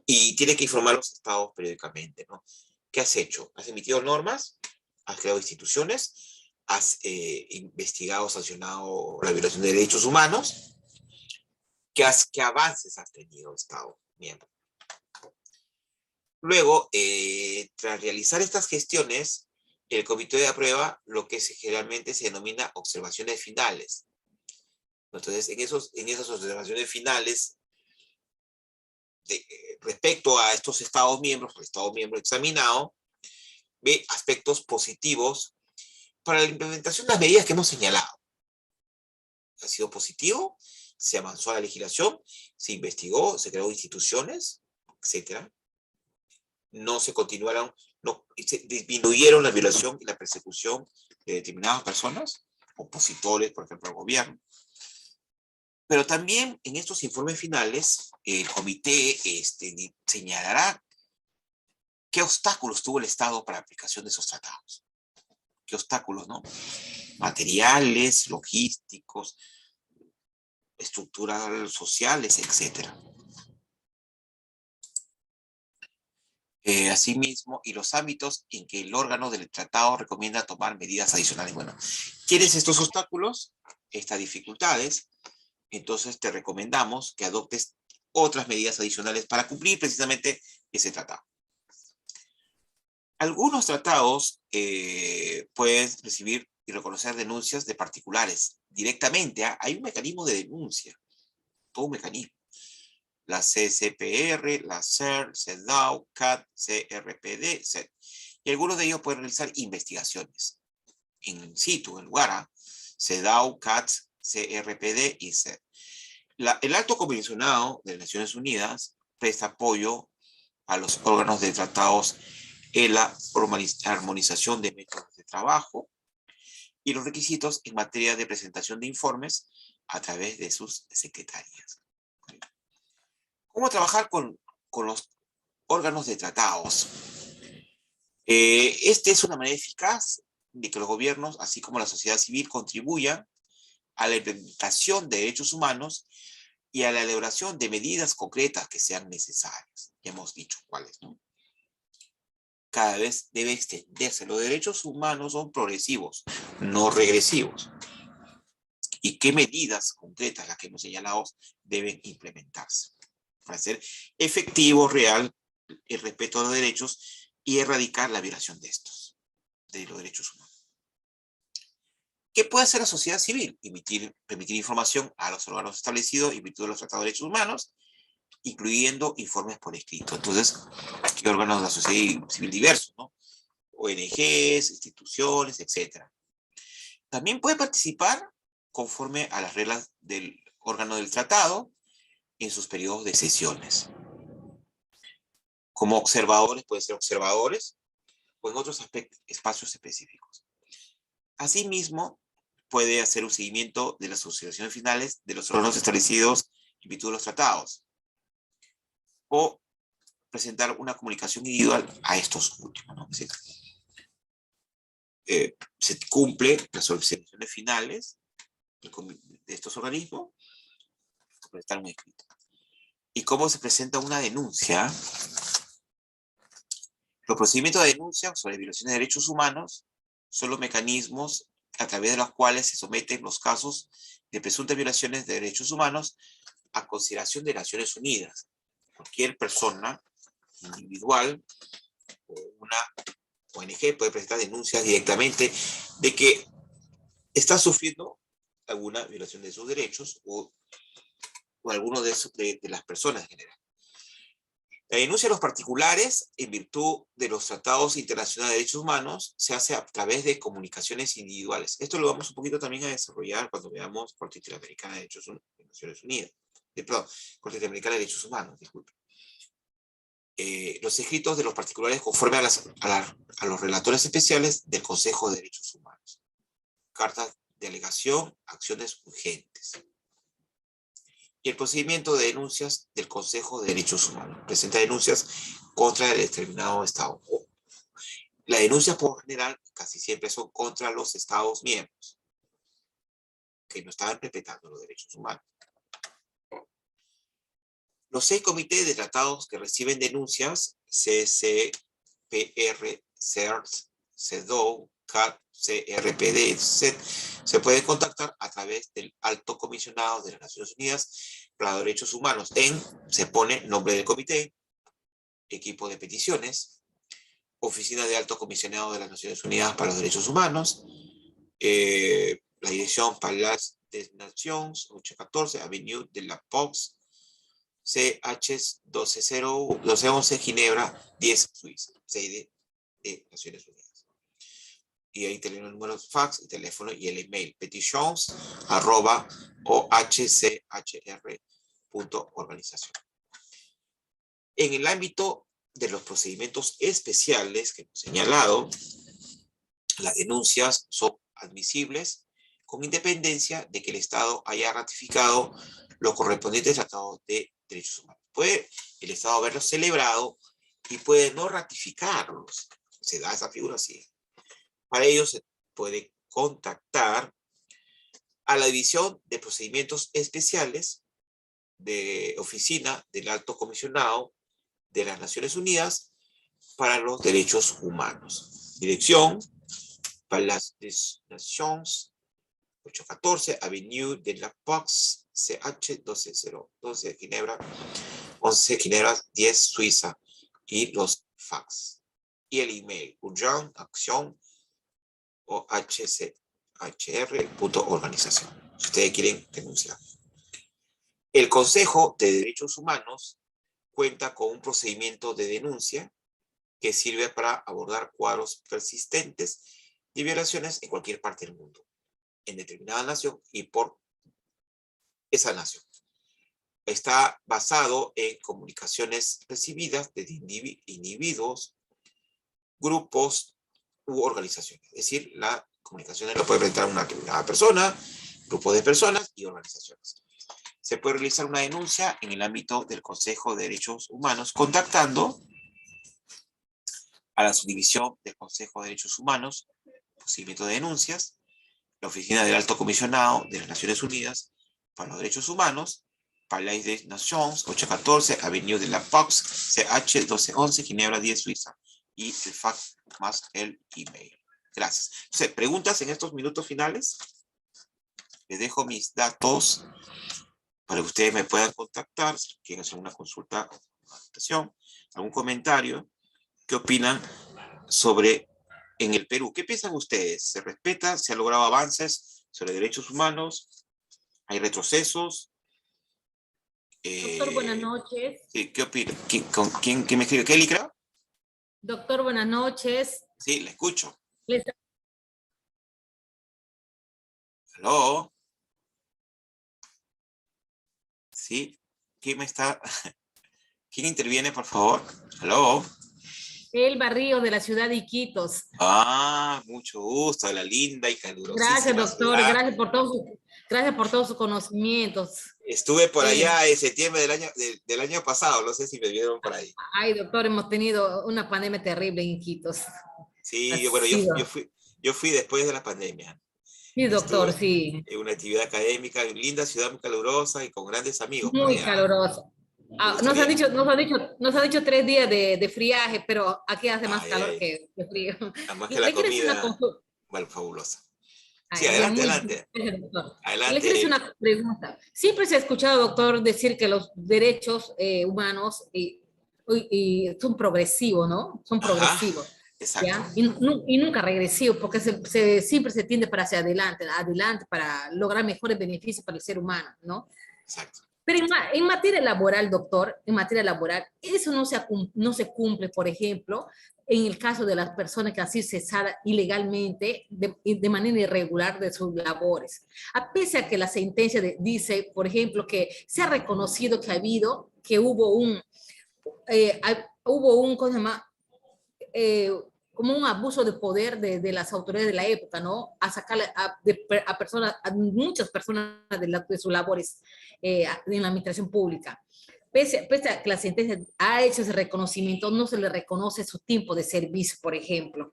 Y tiene que informar a los estados periódicamente, ¿no? ¿Qué has hecho? ¿Has emitido normas? ¿Has creado instituciones? ¿Has investigado, sancionado la violación de derechos humanos? ¿Qué avances has tenido, Estado miembro? Luego, tras realizar estas gestiones, el comité aprueba lo que generalmente se denomina observaciones finales. Entonces, en esas observaciones finales, respecto a estos estados miembros, el estado miembro examinado, ve aspectos positivos para la implementación de las medidas que hemos señalado. Ha sido positivo, se avanzó a la legislación, se investigó, se creó instituciones, etc. No se continuaron, no, se disminuyeron la violación y la persecución de determinadas personas, opositores, por ejemplo, al gobierno. Pero también en estos informes finales, el comité señalará qué obstáculos tuvo el Estado para la aplicación de esos tratados. ¿Qué obstáculos, no? Materiales, logísticos, estructurales, sociales, etc. Asimismo, y los ámbitos en que el órgano del tratado recomienda tomar medidas adicionales. Bueno, ¿quieres estos obstáculos, estas dificultades? Entonces te recomendamos que adoptes otras medidas adicionales para cumplir precisamente ese tratado. Algunos tratados pueden recibir y reconocer denuncias de particulares directamente. Hay un mecanismo de denuncia, todo un mecanismo. La CCPR, la CER, CEDAW, CAT, CRPD, CED. Y algunos de ellos pueden realizar investigaciones in situ, en lugar, CEDAW, CAT, CRPD y CED. El Alto Comisionado de Naciones Unidas presta apoyo a los órganos de tratados en la armonización de métodos de trabajo y los requisitos en materia de presentación de informes a través de sus secretarías. ¿Cómo trabajar con los órganos de tratados? Esta es una manera eficaz de que los gobiernos, así como la sociedad civil, contribuyan a la implementación de derechos humanos y a la elaboración de medidas concretas que sean necesarias. Ya hemos dicho cuáles, ¿no? Cada vez debe extenderse. Los derechos humanos son progresivos, no regresivos. ¿Y qué medidas concretas, las que hemos señalado, deben implementarse para hacer efectivo, real, el respeto de los derechos y erradicar la violación de estos, de los derechos humanos? ¿Qué puede hacer la sociedad civil? Remitir información a los órganos establecidos en virtud de los tratados de derechos humanos, incluyendo informes por escrito. Entonces, ¿qué órganos de la sociedad civil diversos, ¿no? ONGs, instituciones, etc. También puede participar conforme a las reglas del órgano del tratado en sus periodos de sesiones. Como observadores, pueden ser observadores o en otros espacios específicos. Asimismo, puede hacer un seguimiento de las observaciones finales de los órganos establecidos en virtud de los tratados o presentar una comunicación individual a estos últimos, ¿no? Es decir, se cumple las observaciones finales de estos organismos, puede estar muy escrito. ¿Y cómo se presenta una denuncia? Los procedimientos de denuncia sobre violaciones de derechos humanos son los mecanismos a través de los cuales se someten los casos de presuntas violaciones de derechos humanos a consideración de Naciones Unidas. Cualquier persona individual o una ONG puede presentar denuncias directamente de que está sufriendo alguna violación de sus derechos o alguno de las personas en general. La denuncia de los particulares, en virtud de los tratados internacionales de derechos humanos, se hace a través de comunicaciones individuales. Esto lo vamos un poquito también a desarrollar cuando veamos Corte Interamericana de Derechos de Naciones Unidas. Perdón, Corte Interamericana de Derechos Humanos, disculpe. Los escritos de los particulares conforme a los relatores especiales del Consejo de Derechos Humanos. Cartas de alegación, acciones urgentes. Y el procedimiento de denuncias del Consejo de Derechos Humanos. Presenta denuncias contra el determinado Estado. Las denuncias por general casi siempre son contra los Estados miembros que no estaban respetando los derechos humanos. Los 6 comités de tratados que reciben denuncias, CCPR, CERS, CEDAW, CAT, CRPD, etc., se pueden contactar a través del Alto Comisionado de las Naciones Unidas para los Derechos Humanos. Se pone nombre del comité, equipo de peticiones, Oficina de Alto Comisionado de las Naciones Unidas para los Derechos Humanos, la dirección Palace des Nations, 814, Avenue de la Pox, CH 1211, Ginebra 10, Suiza, sede de Naciones Unidas. Y ahí tenemos el número de fax, el teléfono y el email, petitions@ohchr.organización. En el ámbito de los procedimientos especiales que hemos señalado, las denuncias son admisibles con independencia de que el Estado haya ratificado los correspondientes tratados de derechos humanos. Puede el Estado haberlos celebrado y puede no ratificarlos. Se da esa figura así. Para ello se puede contactar a la División de Procedimientos Especiales de Oficina del Alto Comisionado de las Naciones Unidas para los Derechos Humanos. Dirección, Palace des Nations, 814, Avenue de la Pox, CH 12012, Ginebra, 11, Ginebra 10, Suiza, y los fax. Y el email, urgent, acción, o hchr.organización, si ustedes quieren denunciar. El Consejo de Derechos Humanos cuenta con un procedimiento de denuncia que sirve para abordar cuadros persistentes de violaciones en cualquier parte del mundo, en determinada nación y por esa nación. Está basado en comunicaciones recibidas de individuos, grupos u organizaciones. Es decir, la comunicación lo puede presentar una persona, grupos de personas y organizaciones. Se puede realizar una denuncia en el ámbito del Consejo de Derechos Humanos contactando a la subdivisión del Consejo de Derechos Humanos, procedimiento de denuncias, la Oficina del Alto Comisionado de las Naciones Unidas para los Derechos Humanos, Palais des Nations, 814, Avenue de la Pox, CH 1211, Ginebra 10, Suiza, y el fax más el email. Gracias. Entonces, ¿preguntas en estos minutos finales? Les dejo mis datos para que ustedes me puedan contactar si quieren hacer una consulta, una anotación, algún comentario. ¿Qué opinan sobre en el Perú? ¿Qué piensan ustedes? ¿Se respeta? ¿Se han logrado avances sobre derechos humanos? ¿Hay retrocesos? Doctor, buenas noches. Sí, ¿qué opinan? ¿Quién me escribe? ¿Kelly, creo? Doctor, buenas noches. Sí, la escucho. Les... ¿Aló? Sí, ¿quién me está? ¿Quién interviene, por favor? ¿Aló? El Barrio de la ciudad de Iquitos. Ah, mucho gusto, la linda y calurosísima Gracias, doctor. ciudad. Gracias por todos sus conocimientos. Estuve por allá en septiembre del año pasado, no sé si me vieron por ahí. Ay, doctor, hemos tenido una pandemia terrible en Iquitos. Sí, bueno, yo fui después de la pandemia. Sí, doctor, Estuve sí. en una actividad académica, en linda ciudad, muy calurosa y con grandes amigos. Muy calurosa. Nos han dicho 3 días de friaje, pero aquí hace más calor que frío. Además que la comida, bueno, fabulosa. Sí, adelante. Le quiero hacer una pregunta. Siempre se ha escuchado, doctor, decir que los derechos humanos son progresivos, ¿no? Son progresivos. Exacto. ¿Ya? Y nunca regresivos, porque siempre se tiende para hacia adelante para lograr mejores beneficios para el ser humano, ¿no? Exacto. Pero en materia laboral, doctor, en materia laboral, eso no se cumple, por ejemplo, en el caso de las personas que han sido cesadas ilegalmente, de manera irregular de sus labores. A pesar de que la sentencia dice, por ejemplo, que se ha reconocido que hubo un, ¿cómo se llama? como un abuso de poder de las autoridades de la época, ¿no? A sacarle a personas, a muchas personas de sus labores en la administración pública. Pese a que la sentencia ha hecho ese reconocimiento, no se le reconoce su tiempo de servicio, por ejemplo.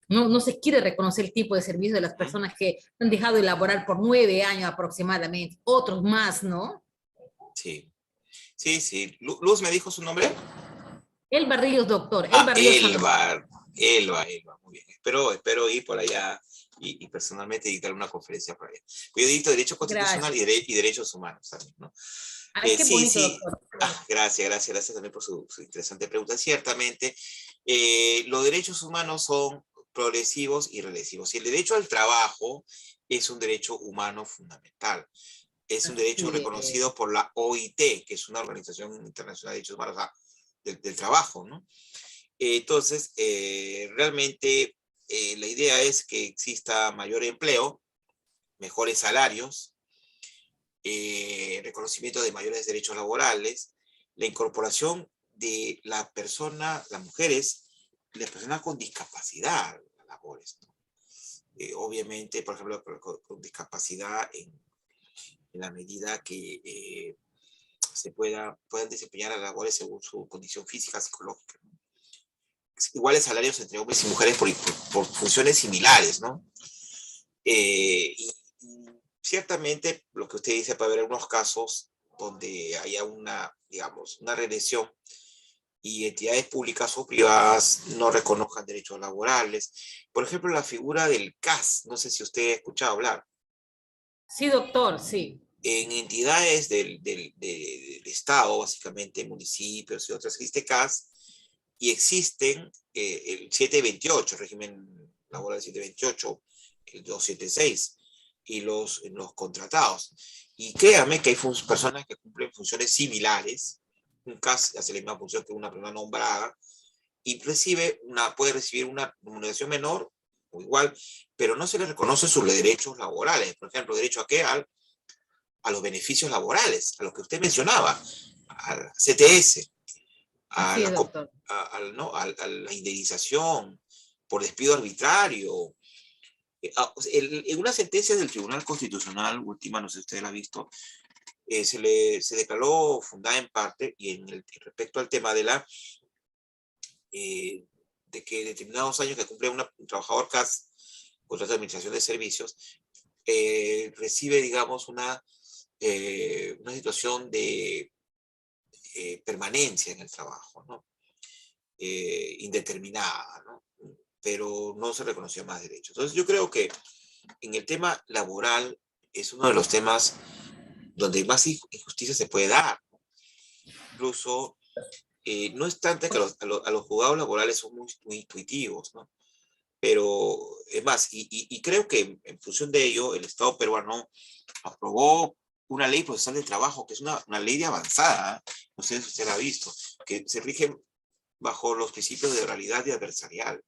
No se quiere reconocer el tipo de servicio de las personas que han dejado de laborar por 9 años aproximadamente, otros más, ¿no? Sí, sí, sí. Luz, ¿me dijo su nombre? Elba Ríos, doctor. Elba Ríos. Elba, muy bien. Espero ir por allá y personalmente dictar una conferencia por allá. Yo dicto Derecho Constitucional y Derechos Humanos también, ¿no? Ay, qué sí, bonito, sí. doctor. Gracias también por su interesante pregunta. Ciertamente, los derechos humanos son progresivos y regresivos. Y el derecho al trabajo es un derecho humano fundamental. Es un derecho Así es. reconocido por la OIT, que es una organización internacional de derechos humanos, o sea, del trabajo, ¿no? Entonces, realmente la idea es que exista mayor empleo, mejores salarios, reconocimiento de mayores derechos laborales, la incorporación de la persona, las mujeres, las personas con discapacidad a las labores, ¿no? Obviamente, por ejemplo, con discapacidad en la medida que puedan desempeñar las labores según su condición física, psicológica, ¿no? Iguales salarios entre hombres y mujeres por funciones similares, ¿no? Y ciertamente, lo que usted dice, puede haber algunos casos donde haya digamos, una regresión y entidades públicas o privadas no reconozcan derechos laborales. Por ejemplo, la figura del CAS, no sé si usted ha escuchado hablar. Sí, doctor, sí. En entidades del Estado, básicamente municipios y otras, existe CAS y existen el 728, el régimen laboral 728, el 276 y los contratados. Y créame que hay personas que cumplen funciones similares. Un CAS hace la misma función que una persona nombrada y puede recibir una remuneración menor o igual, pero no se le reconocen sus derechos laborales. Por ejemplo, derecho a qué? A los beneficios laborales, a lo que usted mencionaba, al CTS, a Así es, doctor. a la indemnización por despido arbitrario. En una sentencia del Tribunal Constitucional, última, no sé si usted la ha visto, se declaró fundada en parte, y respecto al tema de que determinados años que cumple un trabajador CAS, contrato de administración de servicios, recibe, digamos, una situación de permanencia en el trabajo, ¿no? Indeterminada, ¿no? Pero no se reconoció más derechos. Entonces yo creo que en el tema laboral es uno de los temas donde más injusticia se puede dar, ¿no? Incluso no es tanto que a los juzgados laborales son muy intuitivos, ¿no? Pero es más, y creo que en función de ello el Estado peruano aprobó una ley procesal del trabajo, que es una ley de avanzada, ¿eh? No sé si usted la ha visto, que se rige bajo los principios de oralidad y adversarialidad.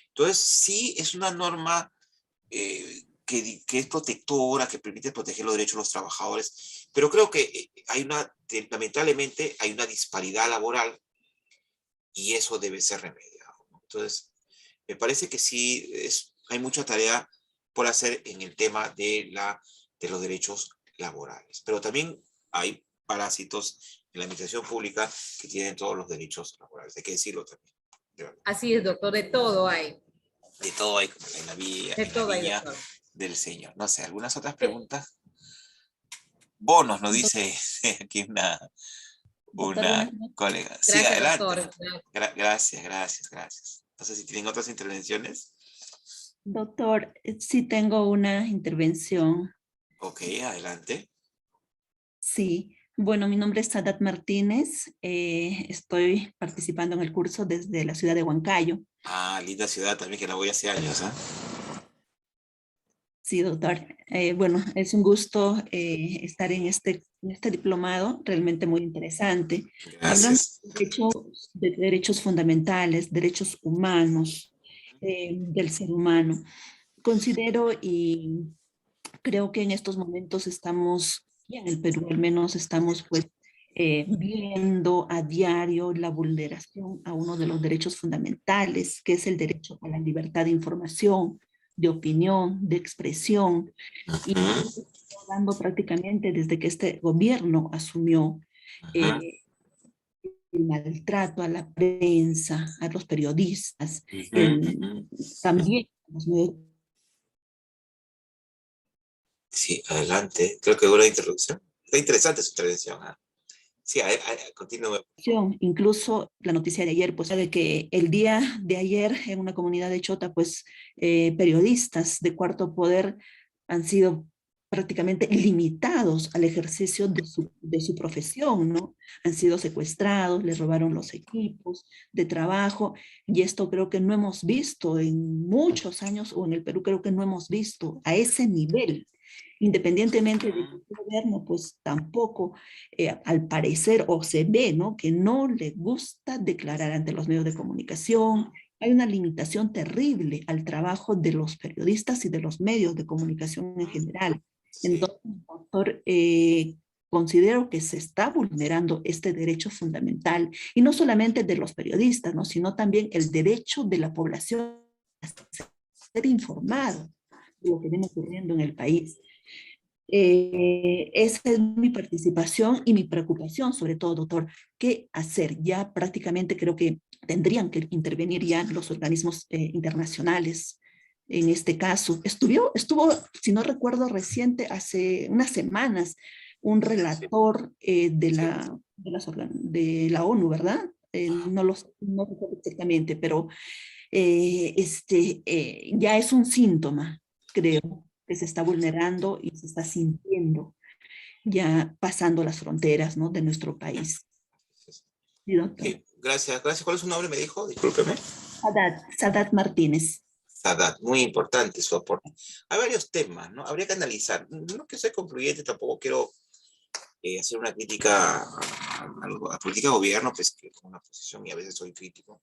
Entonces, sí es una norma que es protectora, que permite proteger los derechos de los trabajadores, pero creo que lamentablemente hay una disparidad laboral y eso debe ser remediado, ¿no? Entonces, me parece que sí hay mucha tarea por hacer en el tema de los derechos laborales, pero también hay parásitos en la administración pública que tienen todos los derechos laborales, hay que decirlo también. Así es, doctor, de todo hay. De todo hay en la viña del Señor. No sé, ¿algunas otras preguntas? Bonos, nos dice aquí una colega. Sí, Gracias, adelante. doctor. Gracias. No sé si tienen otras intervenciones. Doctor, sí tengo una intervención. Ok, adelante. Sí, bueno, mi nombre es Sadat Martínez. Estoy participando en el curso desde la ciudad de Huancayo. Ah, linda ciudad también, que la voy hace años, ¿eh? Sí, doctor. Bueno, es un gusto estar en este diplomado, realmente muy interesante. Gracias. Hablando de derechos fundamentales, derechos humanos, del ser humano. Considero y creo que en estos momentos estamos, y en el Perú al menos estamos pues viendo a diario la vulneración a uno de los derechos fundamentales, que es el derecho a la libertad de información, de opinión, de expresión, y dando prácticamente desde que este gobierno asumió el maltrato a la prensa, a los periodistas, también a los medios. Sí, adelante. Creo que hubo una interrupción. Está interesante su intervención. ¿Ah? Sí, continúe. Incluso la noticia de ayer, pues, de que el día de ayer en una comunidad de Chota, pues, periodistas de Cuarto Poder han sido prácticamente limitados al ejercicio de su profesión, ¿no? Han sido secuestrados, les robaron los equipos de trabajo, y esto creo que no hemos visto en muchos años, o en el Perú creo que no hemos visto a ese nivel. Independientemente de que el gobierno, pues tampoco, al parecer, o se ve, ¿no?, que no le gusta declarar ante los medios de comunicación. Hay una limitación terrible al trabajo de los periodistas y de los medios de comunicación en general. Entonces, doctor, considero que se está vulnerando este derecho fundamental, y no solamente de los periodistas, ¿no?, sino también el derecho de la población a ser informado de lo que viene ocurriendo en el país. Esa es mi participación y mi preocupación, sobre todo, doctor. ¿Qué hacer? Ya prácticamente creo que tendrían que intervenir ya los organismos internacionales en este caso. Estuvo, si no recuerdo, reciente, hace unas semanas, un relator de la ONU, ¿verdad? No recuerdo exactamente, pero ya es un síntoma, creo, que se está vulnerando y se está sintiendo ya pasando las fronteras, ¿no?, de nuestro país. Sí, doctor. Sí, gracias. ¿Cuál es su nombre? Me dijo, discúlpeme. Sadat Martínez. Sadat, muy importante su aporte. Hay varios temas, ¿no? Habría que analizar. No que sea concluyente, tampoco quiero hacer una crítica a la política de gobierno, pues que es una posición y a veces soy crítico,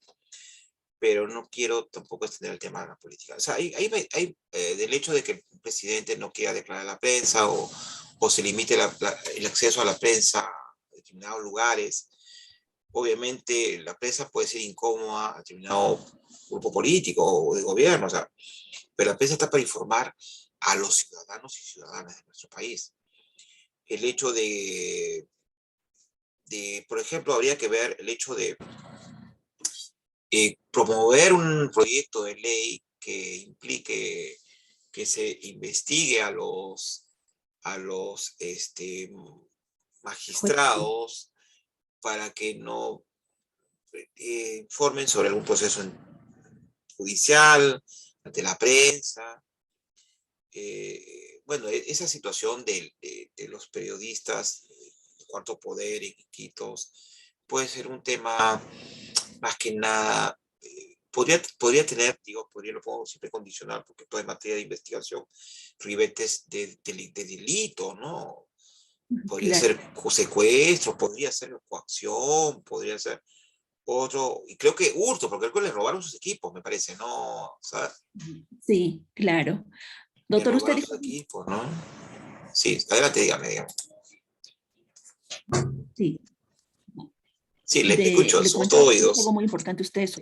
pero no quiero tampoco extender el tema de la política. O sea, del hecho de que el presidente no quiera declarar a la prensa o se limite el acceso a la prensa a determinados lugares. Obviamente la prensa puede ser incómoda a determinado grupo político o de gobierno, o sea, pero la prensa está para informar a los ciudadanos y ciudadanas de nuestro país. El hecho por ejemplo, habría que ver el hecho de promover un proyecto de ley que implique que se investigue a los magistrados para que no informen sobre algún proceso judicial ante la prensa. Bueno, esa situación de los periodistas de Cuarto Poder en Iquitos puede ser un tema más que nada, podría tener, lo pongo siempre condicional, porque todo es materia de investigación, ribetes de delito, ¿no? Podría ser secuestro, podría ser coacción, podría ser otro, y creo que hurto, porque creo que le robaron sus equipos, me parece, ¿no? O sea, sí, claro. Doctor, usted dijo... sus equipos, ¿no? Sí, adelante, dígame. Sí. Sí, le escucho, somos todos oídos. Algo muy importante usted eso.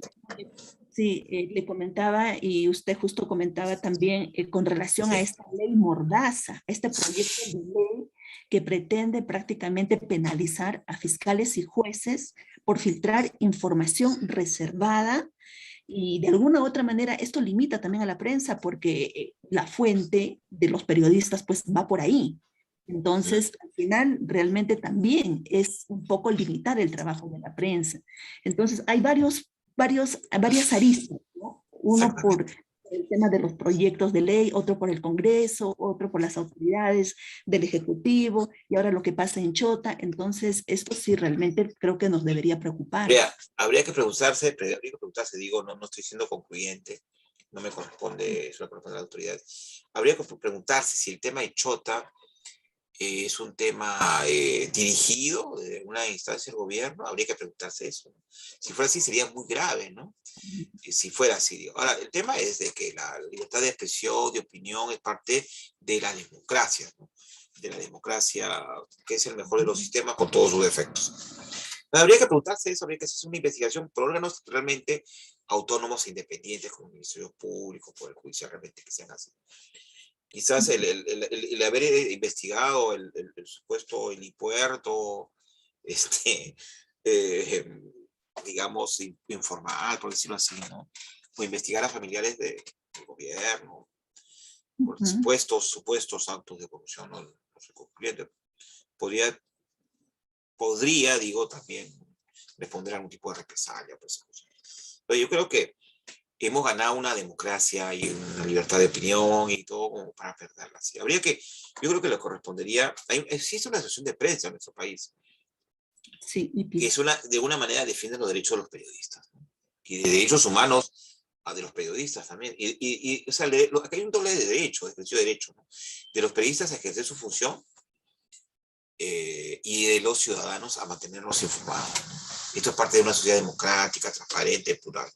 Sí, le comentaba, y usted justo comentaba también con relación a esta ley mordaza, este proyecto de ley que pretende prácticamente penalizar a fiscales y jueces por filtrar información reservada, y de alguna u otra manera esto limita también a la prensa porque la fuente de los periodistas pues va por ahí. Entonces, al final, realmente también es un poco limitar el trabajo de la prensa. Entonces, hay varias aristas, ¿no? Uno por el tema de los proyectos de ley, otro por el Congreso, otro por las autoridades del Ejecutivo, y ahora lo que pasa en Chota. Entonces, esto sí realmente creo que nos debería preocupar. Habría que preguntarse, digo, no estoy siendo concluyente, no me corresponde, eso le corresponde a la autoridad. Habría que preguntarse si el tema de Chota es un tema dirigido de una instancia del gobierno. Habría que preguntarse eso, ¿no? Si fuera así sería muy grave, ¿no? Si fuera así, digo. Ahora, el tema es de que la libertad de expresión, de opinión, es parte de la democracia, ¿no? de la democracia, que es el mejor de los sistemas con todos sus defectos. Habría que preguntarse eso, habría que hacer una investigación por órganos realmente autónomos e independientes, como el Ministerio Público, Poder Judicial, realmente que sean así. Quizás el haber investigado el supuesto helipuerto, digamos, informal, por decirlo así, ¿no? O investigar a familiares del gobierno, por supuestos actos de corrupción, no se concluyendo. Podría, digo, también responder a algún tipo de represalia. Pues. Pero yo creo que hemos ganado una democracia y una libertad de opinión y todo como para perderla. ¿Sí? Yo creo que le correspondería, existe una asociación de prensa en nuestro país, sí, que es de una manera defiende los derechos de los periodistas, ¿no? Y de derechos humanos de los periodistas también. O sea, acá hay un doble de derecho, ¿no? De los periodistas a ejercer su función y de los ciudadanos a mantenernos informados. Esto es parte de una sociedad democrática, transparente, plural.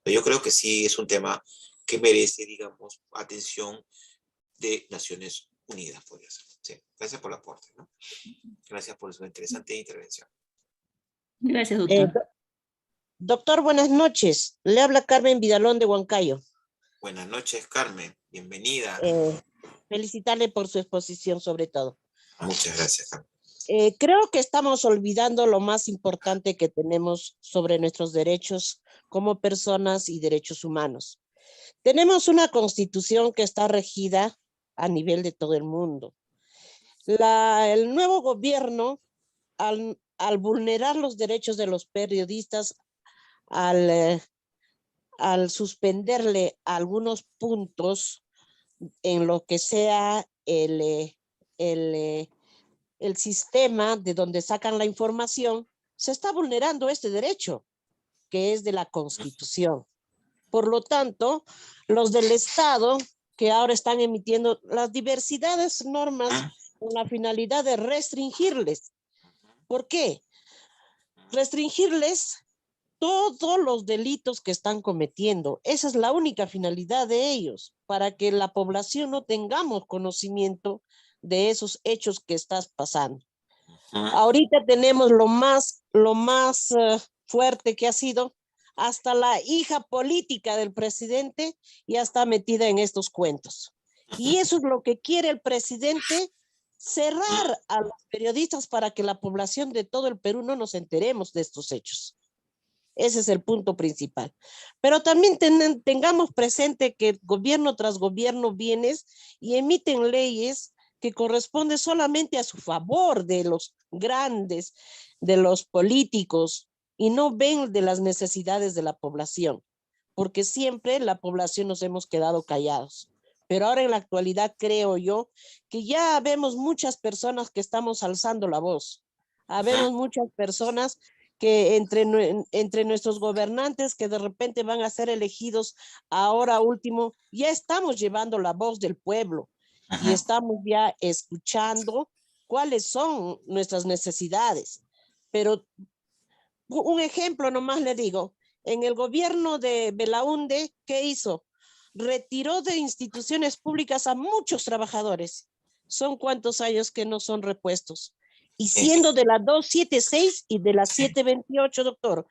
Pero yo creo que sí es un tema que merece, digamos, atención de Naciones Unidas, podría ser. Sí. Gracias por el aporte, ¿no? Gracias por su interesante intervención. Gracias, doctor. Doctor, buenas noches. Le habla Carmen Vidalón de Huancayo. Buenas noches, Carmen. Bienvenida. Felicitarle por su exposición, sobre todo. Muchas gracias, Carmen. Creo que estamos olvidando lo más importante que tenemos sobre nuestros derechos como personas y derechos humanos. Tenemos una constitución que está regida a nivel de todo el mundo. El nuevo gobierno, al vulnerar los derechos de los periodistas, al suspenderle algunos puntos en lo que sea el sistema de donde sacan la información, se está vulnerando este derecho, que es de la Constitución. Por lo tanto, los del Estado, que ahora están emitiendo las diversidades normas con la finalidad de restringirles. ¿Por qué? Restringirles todos los delitos que están cometiendo. Esa es la única finalidad de ellos, para que la población no tengamos conocimiento de esos hechos que estás pasando. Ahorita tenemos lo más fuerte que ha sido, hasta la hija política del presidente ya está metida en estos cuentos. Y eso es lo que quiere el presidente, cerrar a los periodistas para que la población de todo el Perú no nos enteremos de estos hechos. Ese es el punto principal. Pero también tengamos presente que gobierno tras gobierno vienen y emiten leyes que corresponden solamente a su favor de los grandes, de los políticos, y no ven de las necesidades de la población, porque siempre la población nos hemos quedado callados. Pero ahora en la actualidad creo yo que ya vemos muchas personas que estamos alzando la voz. Habemos muchas personas que entre nuestros gobernantes que de repente van a ser elegidos ahora último, ya estamos llevando la voz del pueblo y estamos ya escuchando cuáles son nuestras necesidades. Pero un ejemplo nomás le digo, en el gobierno de Belaúnde, ¿qué hizo? Retiró de instituciones públicas a muchos trabajadores. ¿Son cuántos años que no son repuestos? Y siendo de la 276 y de la 728, doctor,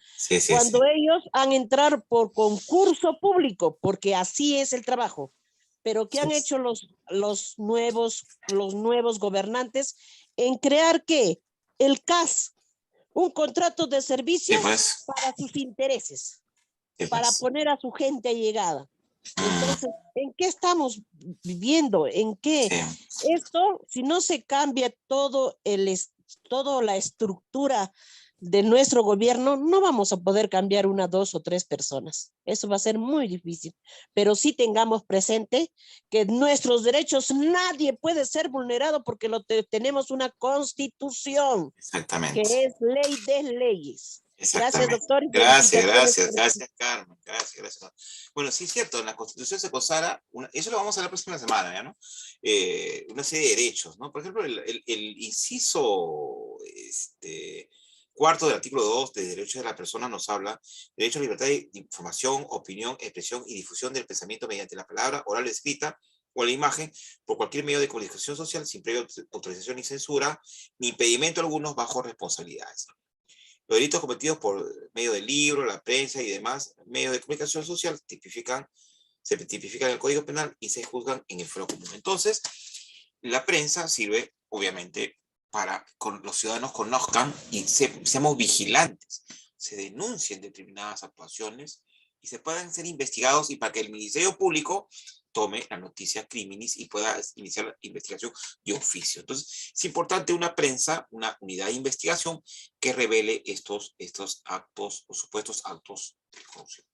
cuando ellos han entrado por concurso público, porque así es el trabajo. Pero ¿qué han hecho los nuevos gobernantes en crear qué? El CAS, un contrato de servicio para sus intereses, para poner a su gente allegada. Entonces, ¿en qué estamos viviendo? ¿En qué? Esto, si no se cambia toda la estructura de nuestro gobierno, no vamos a poder cambiar 1, 2 o 3 personas. Eso va a ser muy difícil. Pero sí tengamos presente que nuestros derechos nadie puede ser vulnerado porque tenemos una constitución. Exactamente. Que es ley de leyes. Gracias, doctor. Gracias, Carmen. Gracias. Bueno, sí es cierto, en la Constitución se consagra, eso lo vamos a ver la próxima semana, ¿ya no? Una serie de derechos, ¿no? Por ejemplo, el inciso cuarto del artículo 2 de Derechos de la Persona nos habla de derecho a libertad de información, opinión, expresión y difusión del pensamiento mediante la palabra oral o escrita o a la imagen por cualquier medio de comunicación social sin previa autorización ni censura, ni impedimento alguno bajo responsabilidades. Los delitos cometidos por medio del libro, la prensa y demás medios de comunicación social se tipifican en el Código Penal y se juzgan en el fuero común. Entonces, la prensa sirve, obviamente, para que los ciudadanos conozcan y seamos vigilantes, se denuncien determinadas actuaciones y se puedan ser investigados y para que el Ministerio Público tome la noticia criminis y pueda iniciar la investigación de oficio. Entonces, es importante una prensa, una unidad de investigación que revele estos actos o supuestos actos de corrupción.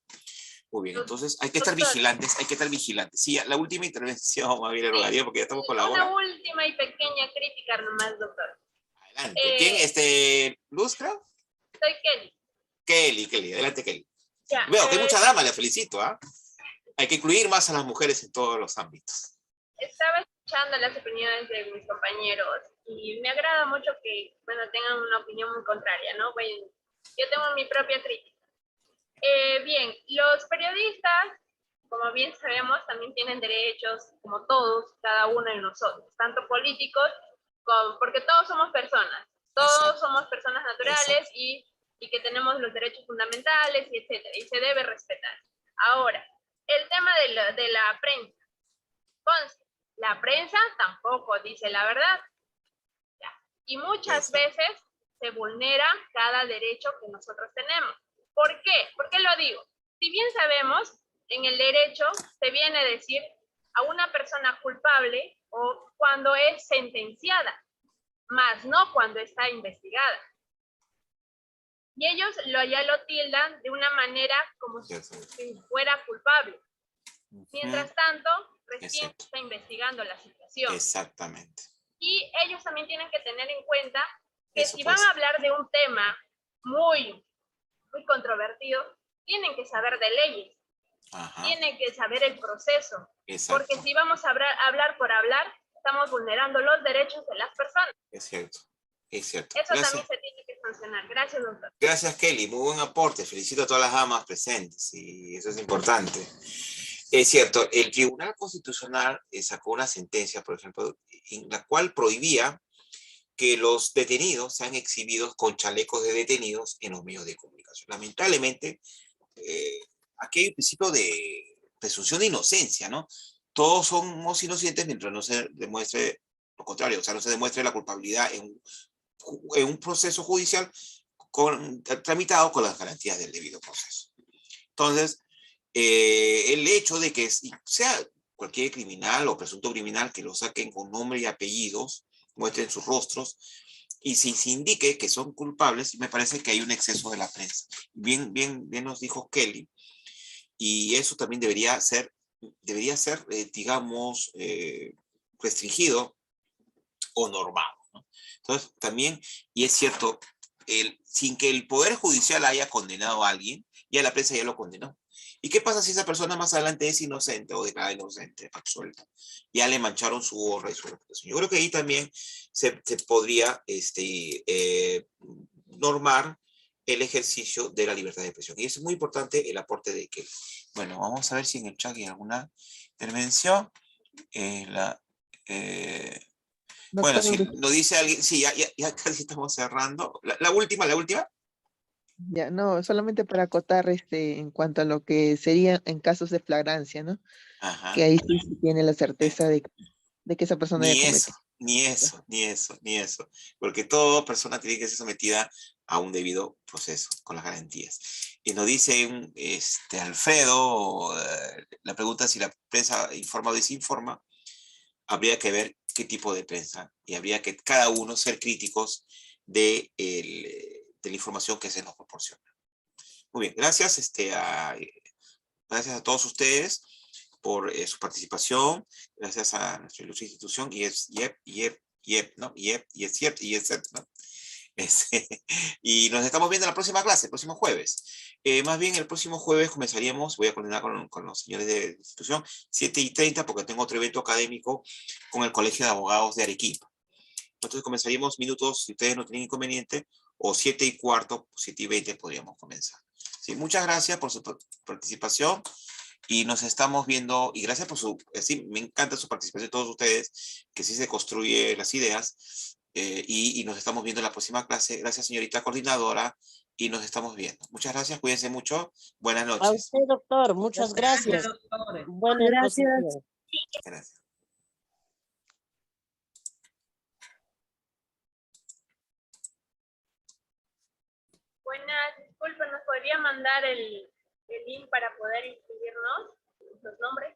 Muy bien, entonces hay que estar vigilantes, Sí, la última intervención, más bien le rogaría porque ya estamos con la hora. Una última y pequeña crítica nomás, doctor. Adelante. ¿Quién? ¿Luz, creo? Soy Kelly. Kelly, adelante, Kelly. Ya, Veo que hay mucha dama, le felicito, ¿ah? Hay que incluir más a las mujeres en todos los ámbitos. Estaba escuchando las opiniones de mis compañeros y me agrada mucho que, bueno, tengan una opinión muy contraria, ¿no? Bueno, yo tengo mi propia crítica. Bien, los periodistas, como bien sabemos, también tienen derechos, como todos, cada uno de nosotros, tanto políticos, porque todos somos personas, todos somos personas naturales y que tenemos los derechos fundamentales, y etcétera, y se debe respetar. Ahora, el tema de la prensa. Conste, la prensa tampoco dice la verdad. Ya. Y muchas veces se vulnera cada derecho que nosotros tenemos. ¿Por qué? ¿Por qué lo digo? Si bien sabemos, en el derecho se viene a decir a una persona culpable o cuando es sentenciada, más no cuando está investigada. Y ellos ya lo tildan de una manera como si fuera culpable. Mientras tanto, recién está investigando la situación. Exactamente. Y ellos también tienen que tener en cuenta que si van a hablar de un tema muy controvertido, tienen que saber de leyes. Tienen que saber el proceso. Porque si vamos a hablar por hablar, estamos vulnerando los derechos de las personas. Es cierto. Eso también se tiene que sancionar. Gracias, doctor. Gracias, Kelly. Muy buen aporte. Felicito a todas las damas presentes y eso es importante. Es cierto, el Tribunal Constitucional sacó una sentencia, por ejemplo, en la cual prohibía que los detenidos sean exhibidos con chalecos de detenidos en los medios de comunicación. Lamentablemente, aquí hay un principio de presunción de inocencia, ¿no? Todos somos inocentes mientras no se demuestre lo contrario, o sea, no se demuestre la culpabilidad en un proceso judicial tramitado con las garantías del debido proceso. Entonces, el hecho de que sea cualquier criminal o presunto criminal que lo saquen con nombre y apellidos, muestren sus rostros y se indique que son culpables, me parece que hay un exceso de la prensa. Bien nos dijo Kelly, y eso también debería ser, digamos, restringido o normado, ¿no? Entonces, también, y es cierto, sin que el Poder Judicial haya condenado a alguien, ya la prensa ya lo condenó. ¿Y qué pasa si esa persona más adelante es inocente o declara inocente, absuelta? Ya le mancharon su honra y su reputación. Yo creo que ahí también se podría normar el ejercicio de la libertad de expresión. Y es muy importante el aporte de que, bueno, vamos a ver si en el chat hay alguna intervención. Bueno, si lo dice alguien, sí, ya casi estamos cerrando. La última. Ya, no, solamente para acotar en cuanto a lo que sería en casos de flagrancia, ¿no? Ajá. Que ahí sí se tiene la certeza de que esa persona haya cometido. Ni eso. Porque toda persona tiene que ser sometida a un debido proceso con las garantías. Y nos dice Alfredo, la pregunta es si la prensa informa o desinforma. Habría que ver qué tipo de prensa y habría que cada uno ser críticos de la información que se nos proporciona. Muy bien, gracias, gracias a todos ustedes por su participación, gracias a nuestra ilustre institución, y es ¿no? ¿no? Y nos estamos viendo en la próxima clase, el próximo jueves. Más bien el próximo jueves comenzaríamos, voy a coordinar con los señores de la institución, 7:30, porque tengo otro evento académico con el Colegio de Abogados de Arequipa. Entonces comenzaríamos minutos, si ustedes no tienen inconveniente, o 7:15, 7:20 podríamos comenzar. Sí, muchas gracias por su participación. y nos estamos viendo, y gracias por su, sí, me encanta su participación de todos ustedes, que sí se construye las ideas, y nos estamos viendo en la próxima clase. Gracias, señorita coordinadora, y nos estamos viendo. Muchas gracias, cuídense mucho, buenas A noches. usted, doctor, muchas gracias. Buena exposición. Gracias. Buenas, disculpen, ¿nos podría mandar el link para poder inscribirnos? Los nombres.